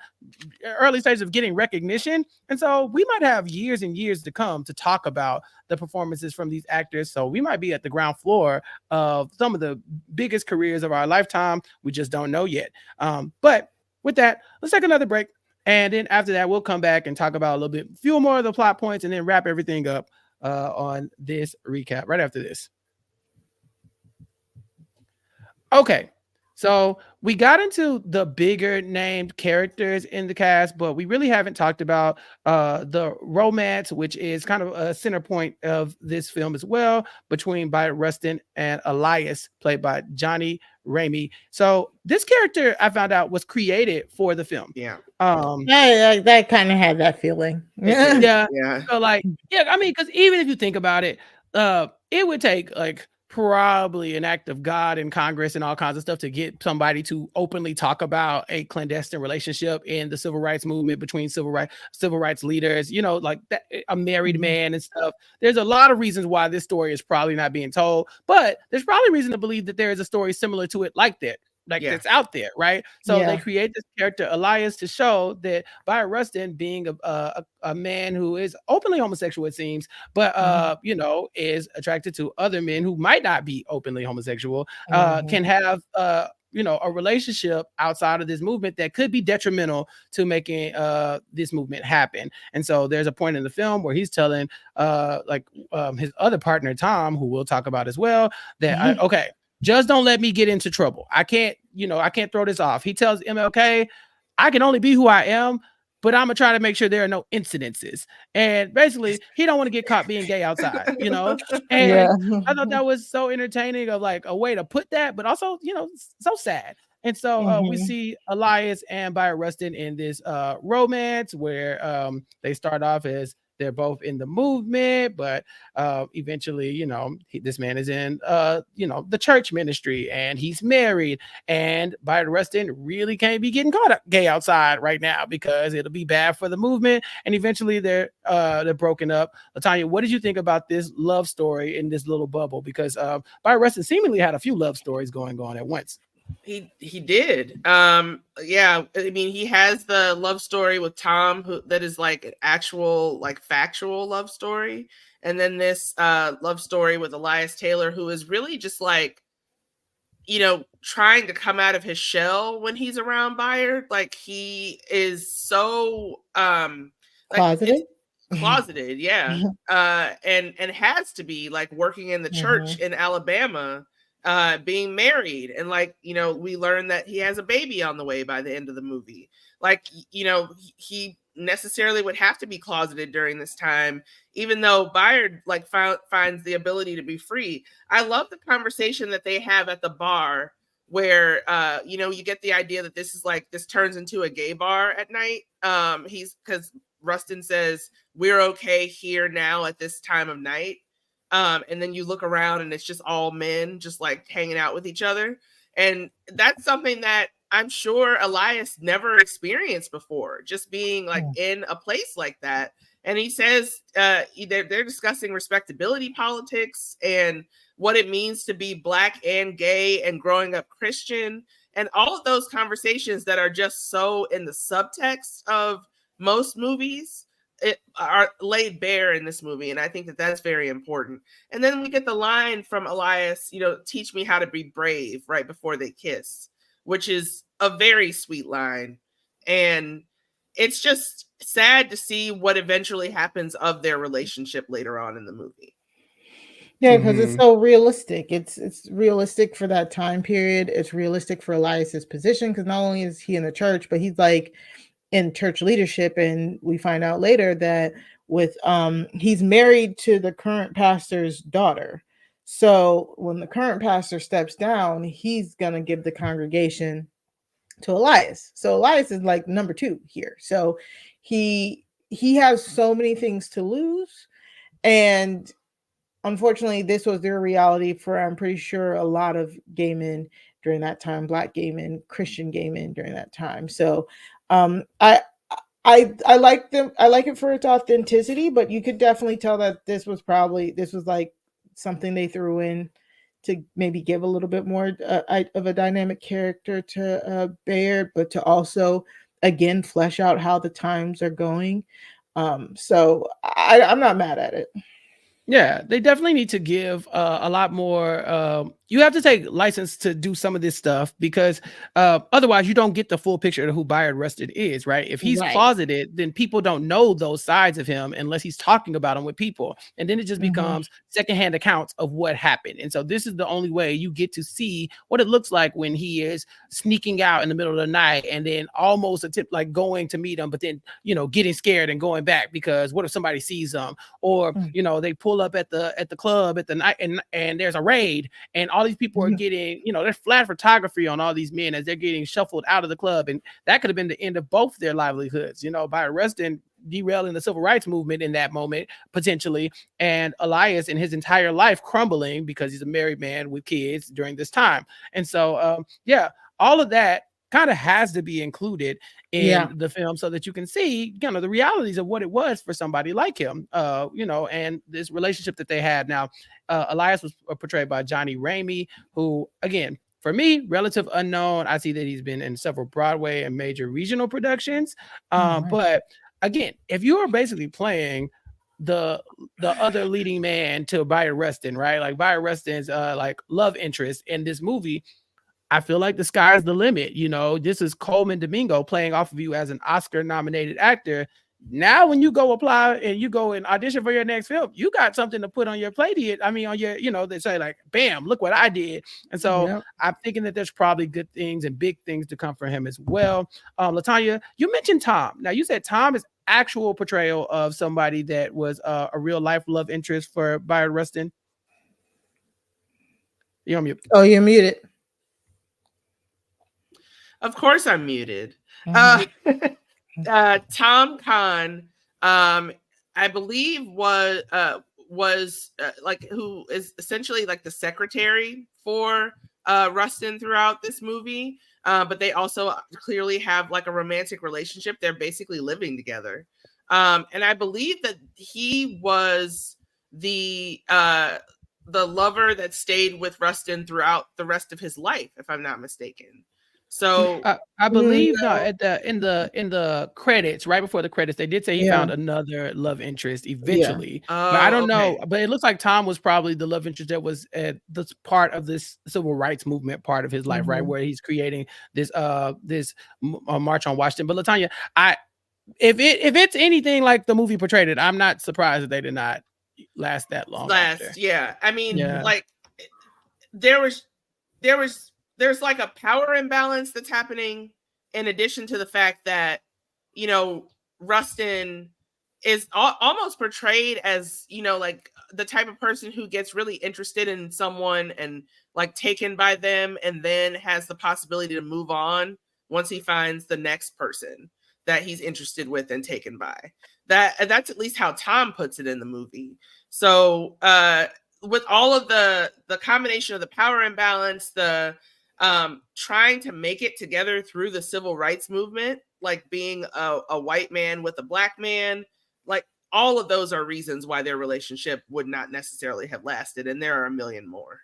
early stages of getting recognition. And so we might have years and years to come to talk about the performances from these actors. So we might be at the ground floor of some of the biggest careers of our lifetime. We just don't know yet. But with that, let's take another break. And then after that, we'll come back and talk about a little bit, few more of the plot points, and then wrap everything up on this recap right after this. Okay. So we got into the bigger named characters in the cast, but we really haven't talked about the romance, which is kind of a center point of this film as well, between Byron Rustin and Elias, played by Johnny Ramey. So this character, I found out, was created for the film. Yeah. That kind of had that feeling. Yeah. Yeah. So like, yeah, I mean, because even if you think about it, it would take like probably an act of God in Congress and all kinds of stuff to get somebody to openly talk about a clandestine relationship in the civil rights movement between civil rights leaders, like that, a married man and stuff. There's a lot of reasons why this story is probably not being told, but there's probably reason to believe that there is a story similar to it like that. That's out there, right? So they create this character Elias to show that Byron Rustin, being a man who is openly homosexual, it seems, but is attracted to other men who might not be openly homosexual, can have a relationship outside of this movement that could be detrimental to making this movement happen. And so there's a point in the film where he's telling his other partner Tom, who we'll talk about as well, that okay, just don't let me get into trouble. I can't throw this off. He tells MLK, I can only be who I am, but I'm gonna try to make sure there are no incidences. And basically, he don't want to get caught being gay outside, And I thought that was so entertaining of like a way to put that, but also, so sad. And so we see Elias and Byron Rustin in this romance where they start off as they're both in the movement, but eventually, this man is in, the church ministry, and he's married. And Byron Rustin really can't be getting caught up gay outside right now because it'll be bad for the movement. And eventually, they're broken up. LaTonya, what did you think about this love story in this little bubble? Because Byron Rustin seemingly had a few love stories going on at once. He did. Yeah, I mean, he has the love story with Tom, that is like an actual, like factual love story. And then this love story with Elias Taylor, who is really just like, trying to come out of his shell when he's around Byard. Like he is so closeted, yeah. And has to be like working in the church in Alabama, being married, and like we learn that he has a baby on the way by the end of the movie. Like he necessarily would have to be closeted during this time, even though Byard like finds the ability to be free. I love the conversation that they have at the bar where you get the idea that this turns into a gay bar at night. Because Rustin says we're okay here now at this time of night. And then you look around and it's just all men just like hanging out with each other. And that's something that I'm sure Elias never experienced before, just being like in a place like that. And he says they're discussing respectability politics and what it means to be Black and gay and growing up Christian, and all of those conversations that are just so in the subtext of most movies are laid bare in this movie. And I think that that's very important. And then we get the line from Elias, teach me how to be brave, right before they kiss, which is a very sweet line. And it's just sad to see what eventually happens of their relationship later on in the movie. Yeah, because it's so realistic. It's realistic for that time period. It's realistic for Elias's position, because not only is he in the church, but he's like in church leadership. And we find out later that with he's married to the current pastor's daughter. So when the current pastor steps down, he's gonna give the congregation to Elias. So Elias is like number 2 here. So he has so many things to lose. And unfortunately, this was their reality for, I'm pretty sure, a lot of gay men during that time, Black gay men, Christian gay men during that time. So I like them. I like it for its authenticity, but you could definitely tell that this was like something they threw in to maybe give a little bit more of a dynamic character to Bayard, but to also again flesh out how the times are going. So I'm not mad at it. Yeah, they definitely need to give a lot more. You have to take license to do some of this stuff because otherwise you don't get the full picture of who Bayard Rustin is, right? If he's Right. closeted, then people don't know those sides of him unless he's talking about them with people. And then it just Mhm. becomes secondhand accounts of what happened. And so this is the only way you get to see what it looks like when he is sneaking out in the middle of the night and then almost attempt like going to meet him, but then, getting scared and going back because what if somebody sees him? Or, Mm. they pull up at the club at the night and there's a raid and all these people are Mhm. getting, there's flash photography on all these men as they're getting shuffled out of the club. And that could have been the end of both their livelihoods, by arresting, derailing the civil rights movement in that moment, potentially, and Elias and his entire life crumbling because he's a married man with kids during this time. And so, yeah, all of that kind of has to be included Yeah. in the film so that you can see the realities of what it was for somebody like him, and this relationship that they had. Now, Elias was portrayed by Johnny Ramey, who, again, for me, relative unknown. I see that he's been in several Broadway and major regional productions. Oh, nice. But again, if you are basically playing the other leading man to Bayard Rustin, right? Like Bayard Rustin's like love interest in this movie, I feel like the sky is the limit. This is Coleman Domingo playing off of you as an Oscar nominated actor. Now, when you go apply and you go and audition for your next film, you got something to put on your plate. On your, they say like, bam, look what I did. And so Yep. I'm thinking that there's probably good things and big things to come for him as well. LaTonya, you mentioned Tom. Now, you said Tom is actual portrayal of somebody that was a real life love interest for Bayard Rustin. You're on mute. Oh, you're muted. Of course, I'm muted. Mhm. Tom Khan, I believe was like who is essentially like the secretary for Rustin throughout this movie. But they also clearly have like a romantic relationship. They're basically living together. And I believe that he was the lover that stayed with Rustin throughout the rest of his life, if I'm not mistaken. So I believe no, No. at in the credits, right before the credits, they did say he Yeah. found another love interest eventually. But I Oh, don't know. okay. But it looks like Tom was probably the love interest that was at this part of this civil rights movement part of his life, right? Mhm. Where he's creating this March on Washington. But LaTonya, if it's anything like the movie portrayed it, I'm not surprised that they did not last that long after. Yeah. I mean, Yeah. like there's like a power imbalance that's happening in addition to the fact that Rustin is almost portrayed as like the type of person who gets really interested in someone and like taken by them and then has the possibility to move on once he finds the next person that he's interested with and taken by. That's at least how Tom puts it in the movie. So with all of the combination of the power imbalance, the trying to make it together through the civil rights movement, like being a white man with a black man, like all of those are reasons why their relationship would not necessarily have lasted. And there are a million more.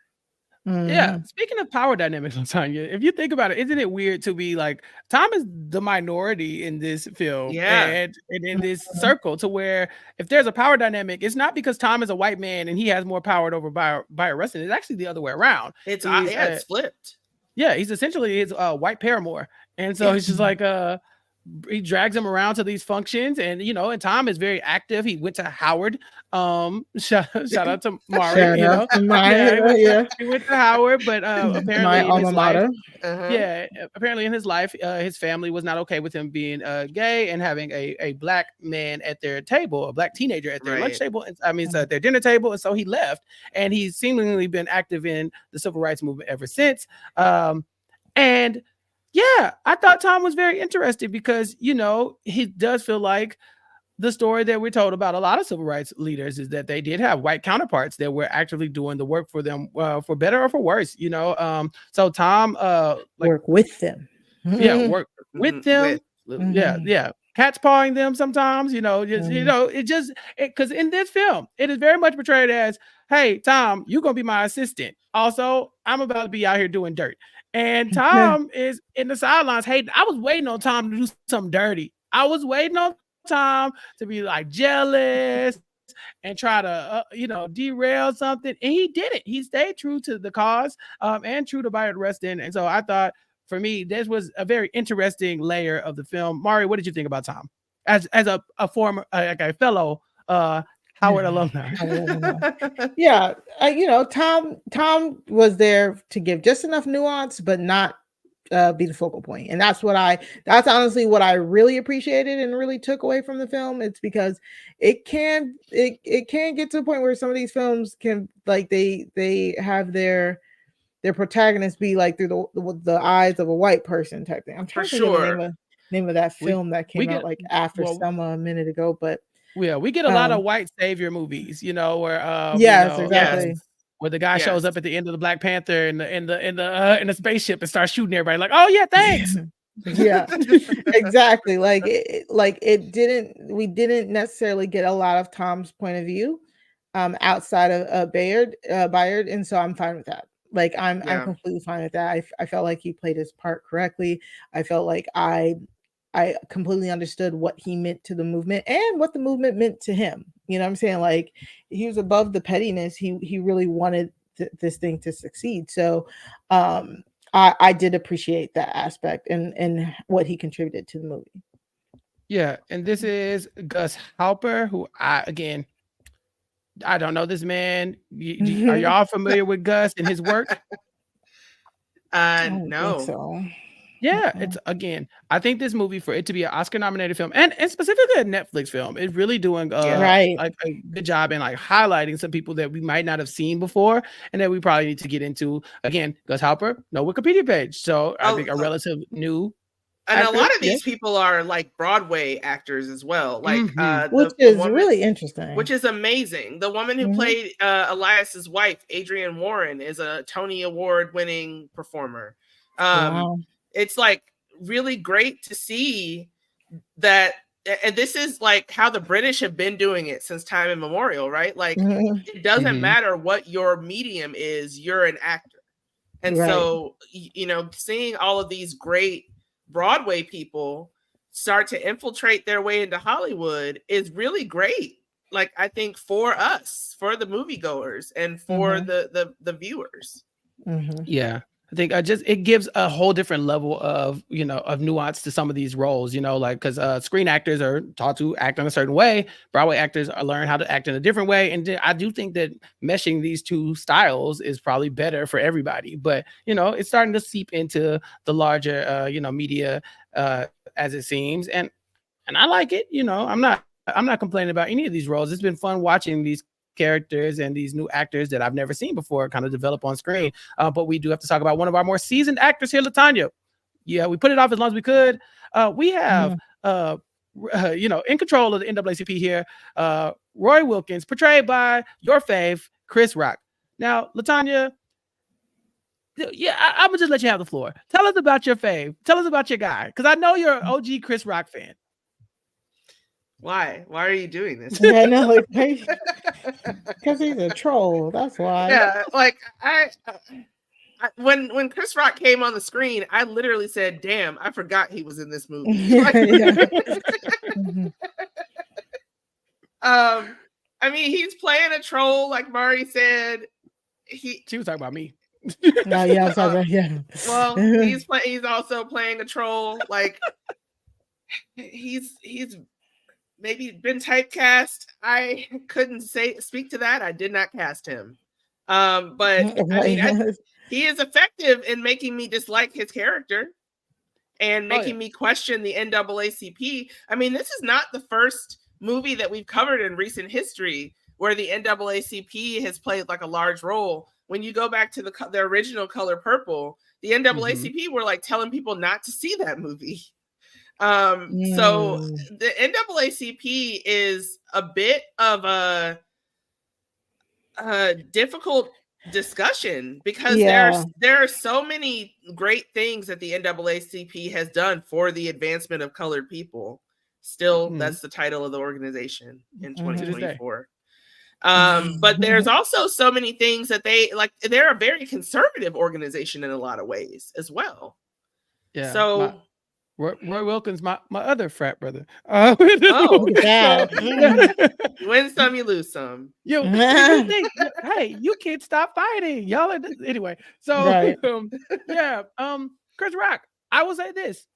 Yeah, Mhm. speaking of power dynamics, LaTonya, if you think about it, isn't it weird to be like Tom is the minority in this film Yeah, and in this Mhm. circle to where if there's a power dynamic, it's not because Tom is a white man and he has more power over Bayard Rustin. It's actually the other way around. He's it's flipped. yeah, he's essentially his white paramour, and so Yeah, he's just like he drags him around to these functions and Tom is very active. He went to Howard. Shout out to Mari, Shout out to my yeah, yeah, he went to Howard, but my apparently in alma his life, mater. uh-huh. yeah, apparently in his life, his family was not okay with him being gay and having a black man at their table, a black teenager at their lunch Right. table. I mean, it's at their dinner table, and so he left. And he's seemingly been active in the civil rights movement ever since. And yeah, I thought Tom was very interested because he does feel like the story that we're told about a lot of civil rights leaders is that they did have white counterparts that were actively doing the work for them, for better or for worse. So Tom, like, Work with them. yeah, Mhm. work with With them. Yeah, Mhm. yeah. cat's pawing them sometimes, because in this film, it is very much portrayed as, hey, Tom, you're gonna be my assistant. Also, I'm about to be out here doing dirt. And Tom is in the sidelines. Hey, I was waiting on Tom to do something dirty. I was waiting on Tom to be like jealous and try to, derail something. And he did it. He stayed true to the cause, and true to Bayard Rustin. And so I thought, for me, this was a very interesting layer of the film. Mari, what did you think about Tom as a former, like a fellow Howard alumni? Yeah, Tom was there to give just enough nuance, but not be the focal point. And that's honestly what I really appreciated and really took away from the film. It's because it can get to a point where some of these films can, like, they have their protagonist be like through the eyes of a white person type thing. I'm trying to think of the name of that film that came out like after Selma a minute ago, but yeah, we get a lot of white savior movies, where exactly. Where the guy shows up at the end of the Black Panther in the spaceship and starts shooting everybody, like, oh yeah, thanks. Yeah, exactly. We didn't necessarily get a lot of Tom's point of view outside of Bayard, and so I'm fine with that. Like, I'm completely fine with that. I felt like he played his part correctly. I felt like I completely understood what he meant to the movement and what the movement meant to him. You know what I'm saying? Like, he was above the pettiness. He really wanted this thing to succeed. So I did appreciate that aspect and what he contributed to the movie. Yeah, and this is Gus Halper, who I don't know this man. Are y'all familiar with Gus and his work? No. So. Yeah, it's I think this movie, for it to be an Oscar-nominated film and specifically a Netflix film, is really doing like a good job in like highlighting some people that we might not have seen before and that we probably need to get into. Again, Gus Halper, no Wikipedia page, so I think a relative new. And a lot of these people are like Broadway actors as well, like which is really interesting, which is amazing. The woman who played Elias's wife, Adrienne Warren, is a Tony Award-winning performer. Wow. It's like really great to see that, and this is like how the British have been doing it since time immemorial, right? Like, it doesn't matter what your medium is, you're an actor. And so, seeing all of these great Broadway people start to infiltrate their way into Hollywood is really great. Like, I think for us, for the moviegoers, and for the viewers. Yeah. I think it gives a whole different level of nuance to some of these roles, like, because screen actors are taught to act in a certain way. Broadway actors learn how to act in a different way. And I do think that meshing these two styles is probably better for everybody. But, it's starting to seep into the larger, media as it seems. And I like it. I'm not complaining about any of these roles. It's been fun watching these characters and these new actors that I've never seen before kind of develop on screen. But we do have to talk about one of our more seasoned actors here, LaTonya. Yeah, we put it off as long as we could. We have, in control of the NAACP here, Roy Wilkins, portrayed by your fave, Chris Rock. Now, LaTonya, I'm gonna just let you have the floor. Tell us about your fave. Tell us about your guy, because I know you're an OG Chris Rock fan. Why are you doing this? I know, because he's a troll. That's why. Yeah, like I when Chris Rock came on the screen, I literally said, "Damn, I forgot he was in this movie." I mean, he's playing a troll, like Mari said. She was talking about me. No, yeah, I was talking about him. Well, he's also playing a troll. Like, he's maybe been typecast. I couldn't speak to that. I did not cast him. But I mean, he is effective in making me dislike his character and making me question the NAACP. I mean, this is not the first movie that we've covered in recent history where the NAACP has played like a large role. When you go back to the original Color Purple, the NAACP were like telling people not to see that movie. So the NAACP is a bit of a difficult discussion because there are so many great things that the NAACP has done for the advancement of colored people. Still, that's the title of the organization in Mhm. 2024. But there's also so many things that they're a very conservative organization in a lot of ways as well. Yeah. So Roy Wilkins, my other frat brother. Oh. Look at that. You win some, you lose some. Hey, you kids stop fighting. Y'all are anyway. So Right. yeah, Chris Rock. I will say this.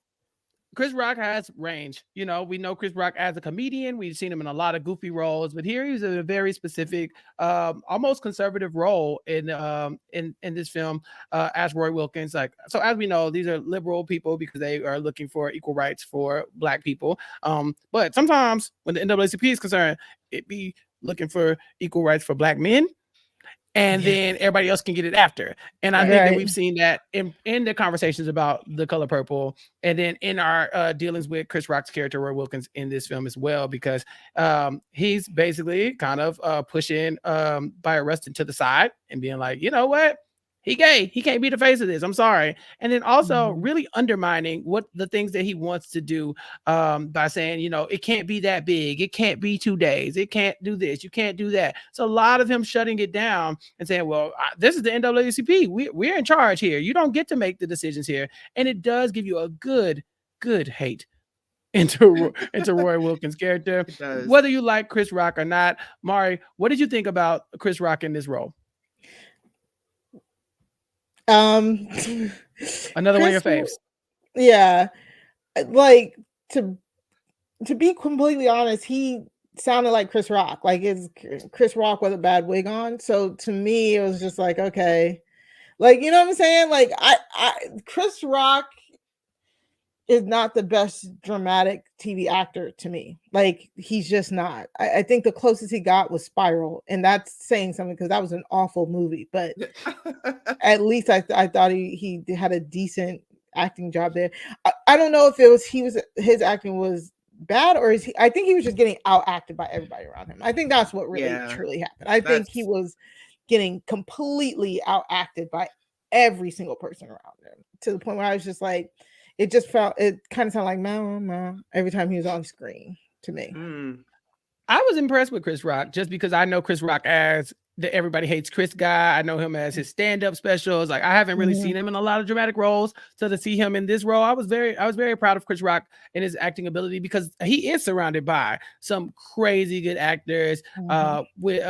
Chris Rock has range. You know, we know Chris Rock as a comedian. We've seen him in a lot of goofy roles, but here he's in a very specific, almost conservative role in this film as Roy Wilkins. Like, so as we know, these are liberal people because they are looking for equal rights for Black people. But sometimes when the NAACP is concerned, it be looking for equal rights for Black men, and then everybody else can get it after. And I think that we've seen that in the conversations about The Color Purple, and then in our dealings with Chris Rock's character Roy Wilkins in this film as well, because he's basically kind of pushing Byron Rustin to the side and being like, you know what? He gay. He can't be the face of this. I'm sorry. And then also really undermining what the things that he wants to do by saying, you know, it can't be that big. It can't be 2 days. It can't do this. You can't do that. So a lot of him shutting it down and saying, well, this is the NAACP. We're in charge here. You don't get to make the decisions here. And it does give you a good hate into Roy Wilkins' character. Whether you like Chris Rock or not. Mari, what did you think about Chris Rock in this role? Another one of your faves. Yeah, like to be completely honest, he sounded like Chris Rock. Like it's Chris Rock with a bad wig on. So to me, it was just like, okay, like, you know what I'm saying? Like I Chris Rock is not the best dramatic TV actor to me. Like he's just not. I think the closest he got was Spiral, and that's saying something because that was an awful movie. But at least I thought he had a decent acting job there. I don't know if it was his acting was bad, or is he? I think he was just getting out acted by everybody around him. I think that's what really truly happened. I think he was getting completely out acted by every single person around him, to the point where I was just like, it kind of sounded like mama every time he was on screen to me. I was impressed with Chris Rock just because I know Chris Rock as the Everybody Hates Chris guy. I know him as his stand-up specials. Like I haven't really seen him in a lot of dramatic roles. So to see him in this role, I was very proud of Chris Rock and his acting ability, because he is surrounded by some crazy good actors with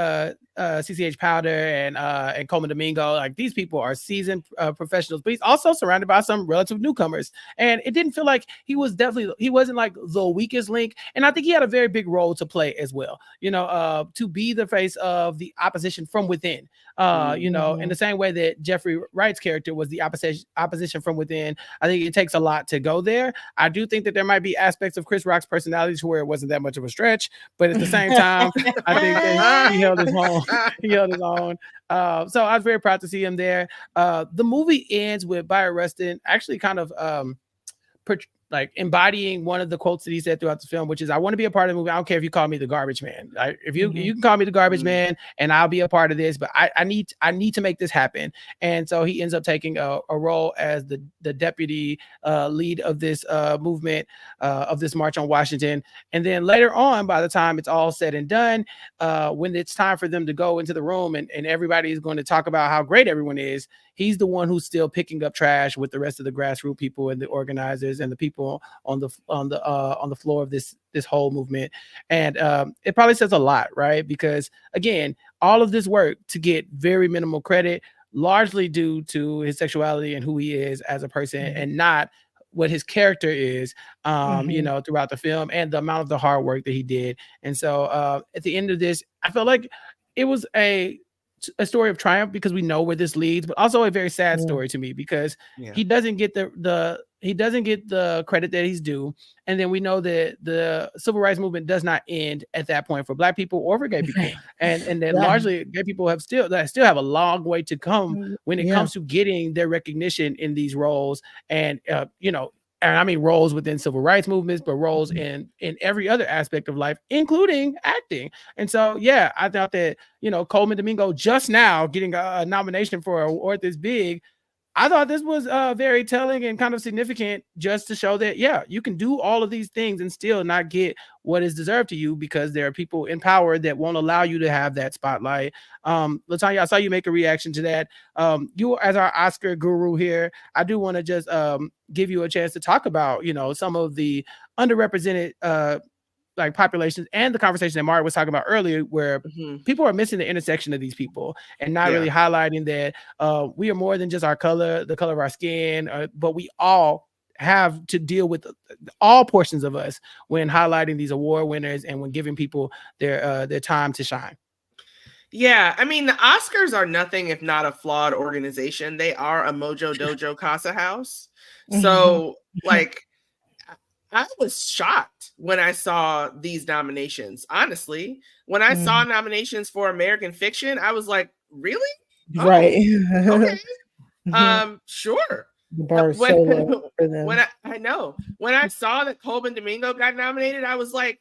CCH Powder and Coleman Domingo. Like these people are seasoned professionals, but he's also surrounded by some relative newcomers. And it didn't feel like he wasn't like the weakest link. And I think he had a very big role to play as well, you know, to be the face of the opposition from within, you know, in the same way that Jeffrey Wright's character was the opposition from within. I think it takes a lot to go there. I do think that there might be aspects of Chris Rock's personality to where it wasn't that much of a stretch, but at the same time, I think that he held his own. So I was very proud to see him there. The movie ends with Byron Rustin actually kind of like embodying one of the quotes that he said throughout the film, which is, I want to be a part of the movie. I don't care if you call me the garbage man. If you can call me the garbage man and I'll be a part of this, but I need to make this happen. And so he ends up taking a role as the deputy lead of this movement, of this March on Washington. And then later on, by the time it's all said and done, when it's time for them to go into the room and everybody is going to talk about how great everyone is, he's the one who's still picking up trash with the rest of the grassroots people and the organizers and the people on the floor of this whole movement. And it probably says a lot, right? Because again, all of this work to get very minimal credit, largely due to his sexuality and who he is as a person, and not what his character is, you know, throughout the film, and the amount of the hard work that he did. And so at the end of this, I felt like it was a story of triumph, because we know where this leads, but also a very sad story to me, because he doesn't get the credit that he's due. And then we know that the civil rights movement does not end at that point for Black people or for gay people. And that largely gay people still have a long way to come when it comes to getting their recognition in these roles. And you know, and I mean roles within civil rights movements, but roles in every other aspect of life, including acting. And so, yeah, I thought that, you know, Coleman Domingo just now getting a nomination for an award this big I thought this was very telling and kind of significant, just to show that, yeah, you can do all of these things and still not get what is deserved to you, because there are people in power that won't allow you to have that spotlight. LaTonya, I saw you make a reaction to that. You, as our Oscar guru here, I do want to just give you a chance to talk about, some of the underrepresented like populations, and the conversation that Mari was talking about earlier, where people are missing the intersection of these people and not really highlighting that we are more than just our color, the color of our skin, but we all have to deal with all portions of us when highlighting these award winners and when giving people their time to shine. Yeah, I mean, the Oscars are nothing if not a flawed organization. They are a Mojo Dojo Casa house. So, like, I was shocked when I saw these nominations. Honestly, when I saw nominations for American Fiction, I was like, "Really? Right. Okay. Sure." The bar is so low for them. When I saw that Colman Domingo got nominated, I was like,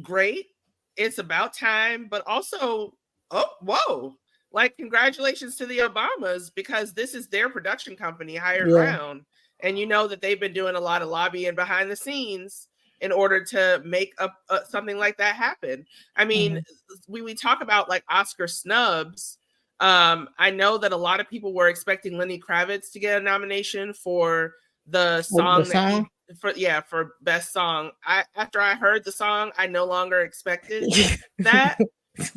"Great! It's about time." But also, oh, whoa! Like, congratulations to the Obamas, because this is their production company, Higher Ground. And you know that they've been doing a lot of lobbying behind the scenes in order to make something like that happen. I mean, we talk about like Oscar snubs. I know that a lot of people were expecting Lenny Kravitz to get a nomination for the song for best song. After I heard the song, I no longer expected that.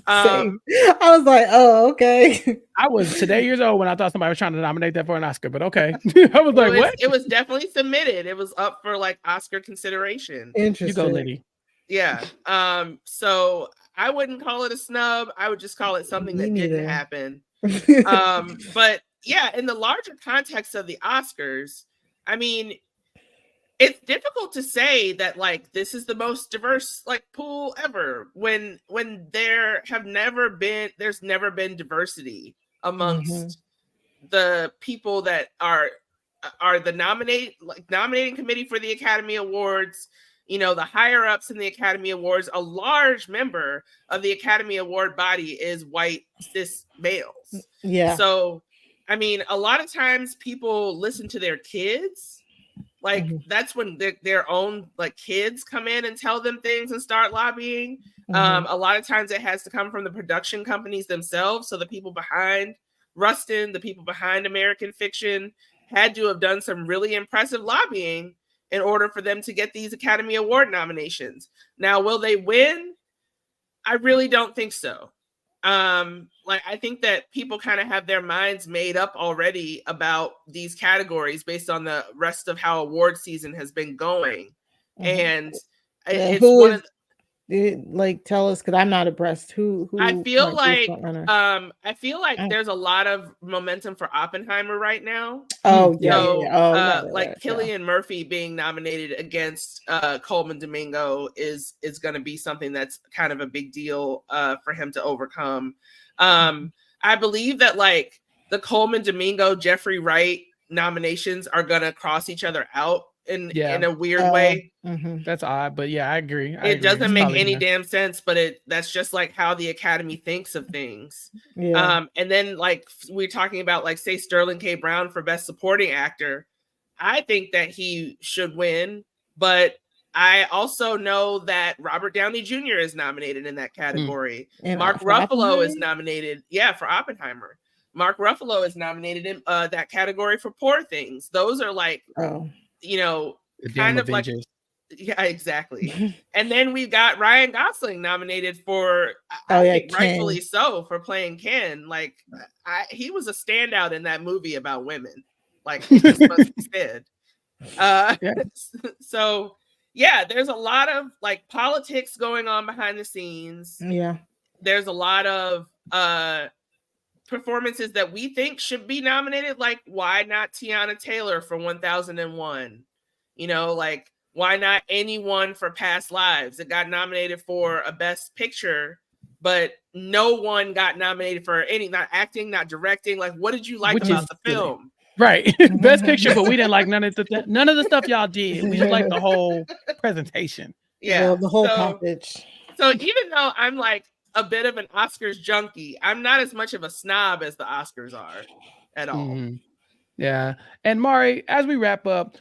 I was like, oh, okay. I was today years old when I thought somebody was trying to nominate that for an Oscar, but okay. I was like, what? It was definitely submitted. It was up for like Oscar consideration. Interesting. You go, Liddy. Yeah. So I wouldn't call it a snub. I would just call it something that didn't happen. But yeah, in the larger context of the Oscars, I mean, it's difficult to say that like this is the most diverse like pool ever when there's never been diversity amongst the people that are the nominating committee for the Academy Awards, the higher ups in the Academy Awards. A large member of the Academy Award body is white cis males. Yeah. So, I mean, a lot of times people listen to their kids. Like that's when their own like kids come in and tell them things and start lobbying. A lot of times it has to come from the production companies themselves. So the people behind Rustin, the people behind American Fiction, had to have done some really impressive lobbying in order for them to get these Academy Award nominations. Now, will they win? I really don't think so. Like I think that people kind of have their minds made up already about these categories based on the rest of how award season has been going. And it's one of like tell us, because I'm not abreast. Who I feel like there's a lot of momentum for Oppenheimer right now. Oh like Cillian Murphy being nominated against Colman Domingo is going to be something that's kind of a big deal for him to overcome. I believe that like the Colman Domingo Jeffrey Wright nominations are going to cross each other out in a weird way. That's odd, but yeah, I agree. It doesn't make any damn sense, but that's just like how the Academy thinks of things. And then like we're talking about like say Sterling K. Brown for Best Supporting Actor. I think that he should win, but I also know that Robert Downey Jr. is nominated in that category. Mark Ruffalo is nominated, for Oppenheimer. Mark Ruffalo is nominated in that category for Poor Things. Those are like kind of like exactly. And then we got Ryan Gosling nominated for I think rightfully so for playing Ken. Like he was a standout in that movie about women. Like it just must be said. So yeah, there's a lot of like politics going on behind the scenes. There's a lot of performances that we think should be nominated, like why not Tiana Taylor for 1001? Like why not anyone for Past Lives? It got nominated for a Best Picture, but no one got nominated for any, not acting, not directing. Like, what did you like about the film? Right. Best Picture, but we didn't like none of the stuff y'all did. We just like the whole presentation. Yeah, the whole package. So even though I'm like a bit of an Oscars junkie, I'm not as much of a snob as the Oscars are at all. Yeah. And Mari, as we wrap up,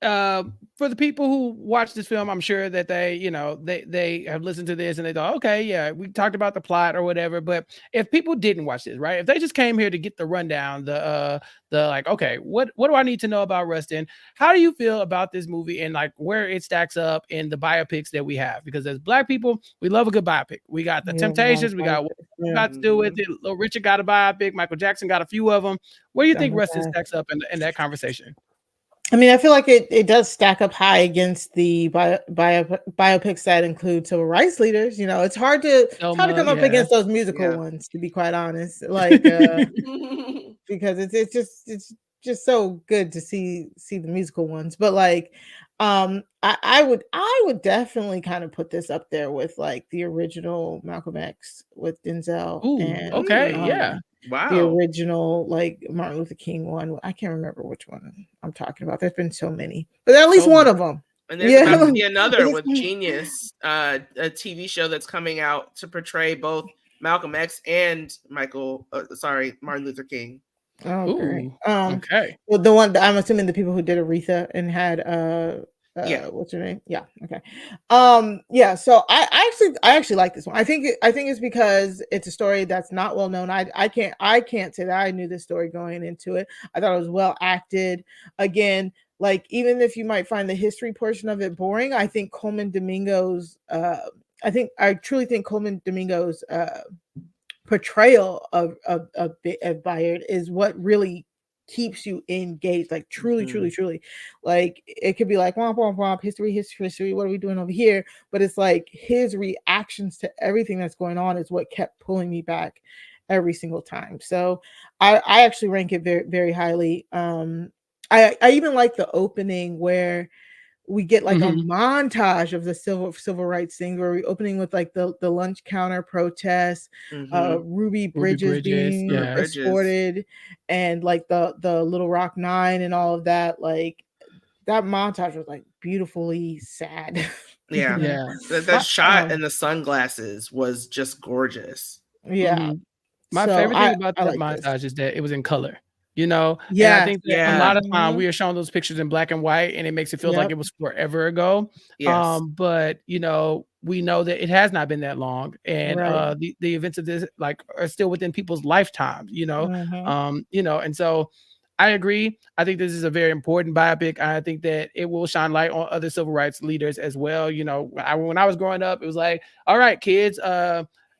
uh, for the people who watch this film, I'm sure that they have listened to this and they thought, okay, yeah, we talked about the plot or whatever. But if people didn't watch this, right? If they just came here to get the rundown, the like, okay, what do I need to know about Rustin? How do you feel about this movie and like where it stacks up in the biopics that we have? Because as Black people, we love a good biopic. We got the Yeah, love Temptations, we got what biopics. Yeah. got to do with it. Little Richard got a biopic, Michael Jackson got a few of them. Where do you Oh think my Rustin God. stacks up in that conversation? I mean, I feel like it does stack up high against the biopics that include civil rights leaders. You know, it's hard to Selma, come up yeah. against those musical Yeah. ones, to be quite honest. Like, because it's just so good to see the musical ones. But like, I would definitely kind of put this up there with like the original Malcolm X with Denzel Ooh, and okay, yeah. the Wow. original like Martin Luther King one. I can't remember which one I'm talking about. There's been so many, but at least So one many. of them. And there's Yeah, about to Mhm. be at another least with Genius, a TV show that's coming out to portray both Malcolm X and Martin Luther King. oh, great. Ooh, okay. Well, the one I'm assuming the people who did Aretha and had Yeah. what's her name? Yeah, okay. Yeah, so I actually like this one. I think it's because it's a story that's not well known. I can't say that I knew this story going into it. I thought it was well acted. Again, like even if you might find the history portion of it boring, I truly think Coleman Domingo's portrayal of Bayard is what really keeps you engaged, like truly, truly, Mhm. truly. Like it could be like womp womp womp, history, history, history. What are we doing over here? But it's like his reactions to everything that's going on is what kept pulling me back every single time. So I actually rank it very, very highly. I even like the opening where we get like a Mhm. montage of the civil rights thing where we opening with like the lunch counter protest, Mhm. Ruby Ruby Bridges Bridges, Ruby being yeah. Bridges. escorted, and like the Little Rock Nine and all of that. Like that montage was like beautifully sad. Yeah. You know, Yeah. That my shot in the sunglasses was just gorgeous. yeah. Mhm. My So favorite thing I about I that like this. montage is that it was in color, you know? And I Yes. think that a Yeah. lot of time Mhm. we are showing those pictures in black and white, and it makes it feel like Yep. it was forever ago. Yes. But, we know that it has not been that long, and, Right. the events of this, like, are still within people's lifetimes, Mhm. And so I agree. I think this is a very important biopic. I think that it will shine light on other civil rights leaders as well. When I was growing up, it was like, all right, kids,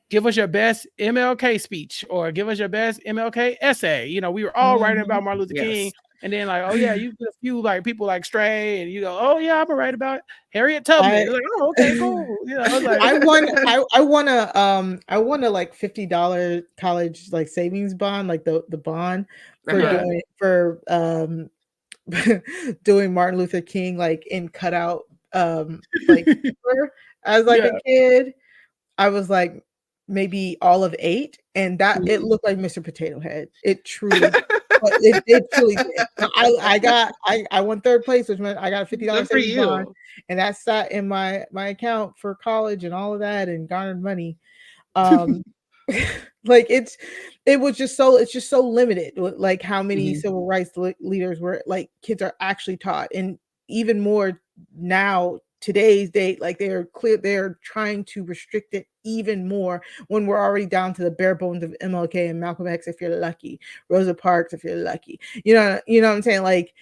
give us your best MLK speech or give us your best MLK essay. We were all writing Mhm. about Martin Luther King. Yes. And then like, oh yeah, you get a few like people like Stray, and you go, oh yeah, I'm gonna write about Harriet Tubman. I It's like, oh okay, cool. I was like, I won a like $50 college like savings bond, like the bond for Uh-huh. yeah. doing Martin Luther King like in cutout like paper as like Yeah. a kid. I was like maybe all of 8, and that it Mhm. looked like Mr. Potato Head. It truly it truly did. I won 3rd place, which meant I got a $50 Good for savings bond, you. and that sat in my account for college and all of that and garnered money. Um, like it's just so limited, like how many Mhm. civil rights leaders were like kids are actually taught, and even more now today's date, like they're trying to restrict it even more when we're already down to the bare bones of MLK and Malcolm X if you're lucky, Rosa Parks if you're lucky. You know what I'm saying? Like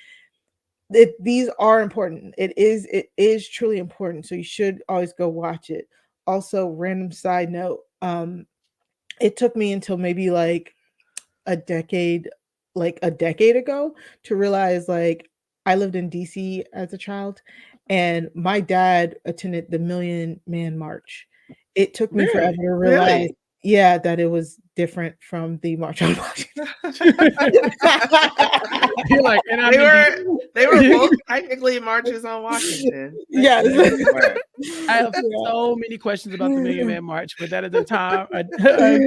these are important. It is truly important. So you should always go watch it. Also, random side note, it took me until maybe a decade a decade ago to realize like I lived in DC as a child and my dad attended the Million Man March. It took me forever Really? to realize, Really? yeah, that it was different from the March on Washington. You're like, and I'm They in were they were DC. both technically marches on Washington. That's Yes. that's smart. I have Yeah. so many questions about the Million Man March, but that is a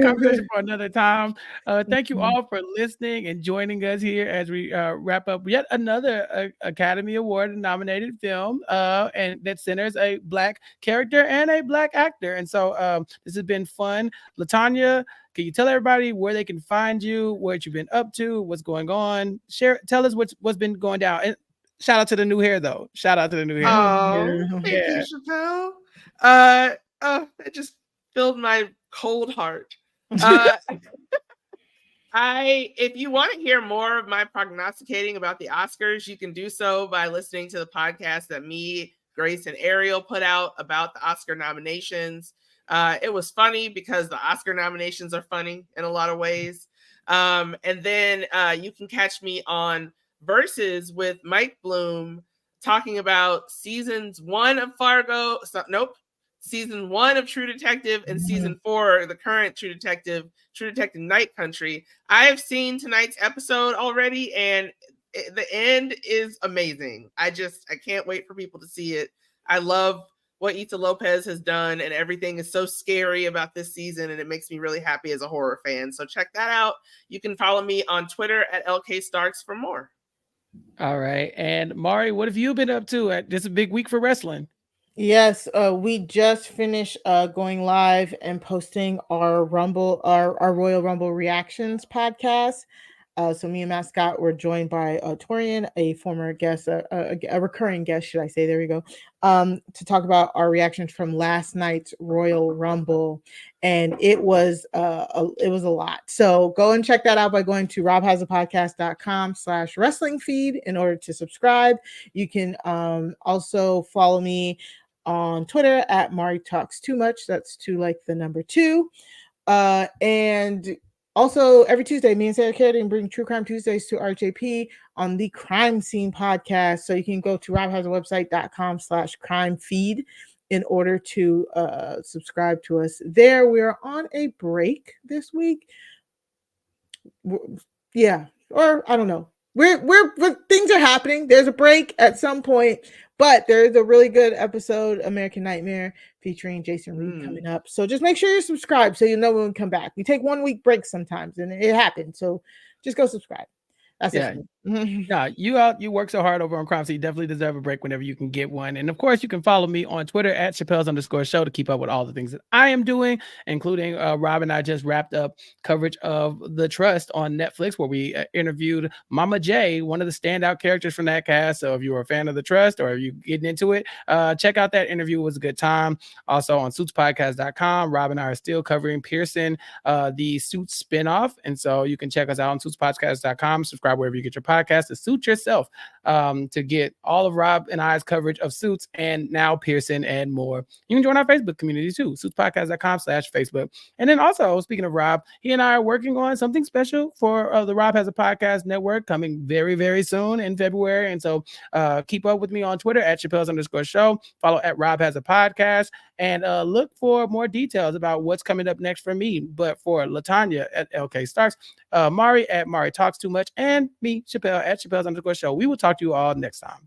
conversation for another time. Thank you Mhm. all for listening and joining us here as we wrap up yet another Academy Award nominated film, and that centers a Black character and a Black actor. And so this has been fun. LaTonya, Can you tell everybody where they can find you, what you've been up to, what's going on? Tell us what's been going down. And shout out to the new hair, though. Shout out to the new hair. Oh, Oh, yeah. thank you, Yeah. Chappelle. It just filled my cold heart. Uh, if you want to hear more of my prognosticating about the Oscars, you can do so by listening to the podcast that me, Grace, and Ariel put out about the Oscar nominations. It was funny because the Oscar nominations are funny in a lot of ways. And then you can catch me on Versus with Mike Bloom talking about seasons 1 of Fargo. Season 1 of True Detective and season 4, the current True Detective Night Country. I have seen tonight's episode already, and the end is amazing. I can't wait for people to see it. I love what Ita Lopez has done, and everything is so scary about this season, and it makes me really happy as a horror fan. So check that out. You can follow me on Twitter at LK Starks for more. All right. And Mari, what have you been up to? This is a big week for wrestling. Yes, we just finished going live and posting our our Royal Rumble reactions podcast. So me and Matt Scott were joined by Torian, a former guest, a recurring guest, should I say? There we go. To talk about our reactions from last night's Royal Rumble, and it was a lot. So go and check that out by going to robhasapodcast.com/wrestling feed in order to subscribe. You can also follow me on Twitter at Mari Talks Too Much. That's 2 like the number 2. And also every Tuesday, me and Sarah Carradine bring True Crime Tuesdays to RJP on the Crime Scene podcast. So you can go to robhasawebsite.com/crime feed in order to subscribe to us there. We are on a break this week. Yeah, or I don't know. We're things are happening. There's a break at some point, but there is a really good episode, American Nightmare, featuring Jason Reed coming up. So just make sure you're subscribed so you know when we come back. We take 1 week breaks sometimes, and it happens. So just go subscribe. That's it. No, you work so hard over on Crime, so you definitely deserve a break whenever you can get one. And of course, you can follow me on Twitter at Chappelle's_show to keep up with all the things that I am doing, including Rob and I just wrapped up coverage of The Trust on Netflix, where we interviewed Mama J, one of the standout characters from that cast. So if you were a fan of The Trust or if you're getting into it, check out that interview. It was a good time. Also on suitspodcast.com, Rob and I are still covering Pearson, the Suits spinoff. And so you can check us out on suitspodcast.com, subscribe wherever you get your podcast to suit yourself, to get all of Rob and I's coverage of Suits and now Pearson and more. You can join our Facebook community too, suitspodcast.com/Facebook. And then also, speaking of Rob, he and I are working on something special for the Rob Has a Podcast network coming very, very soon in February. And so keep up with me on Twitter at Chappelle's_show. Follow at Rob Has a Podcast, and look for more details about what's coming up next for me. But for LaTonya at LK Starks, Mari at Mari Talks Too Much, and me, Chappelle, at Chappelle's_show. We will talk to you all next time.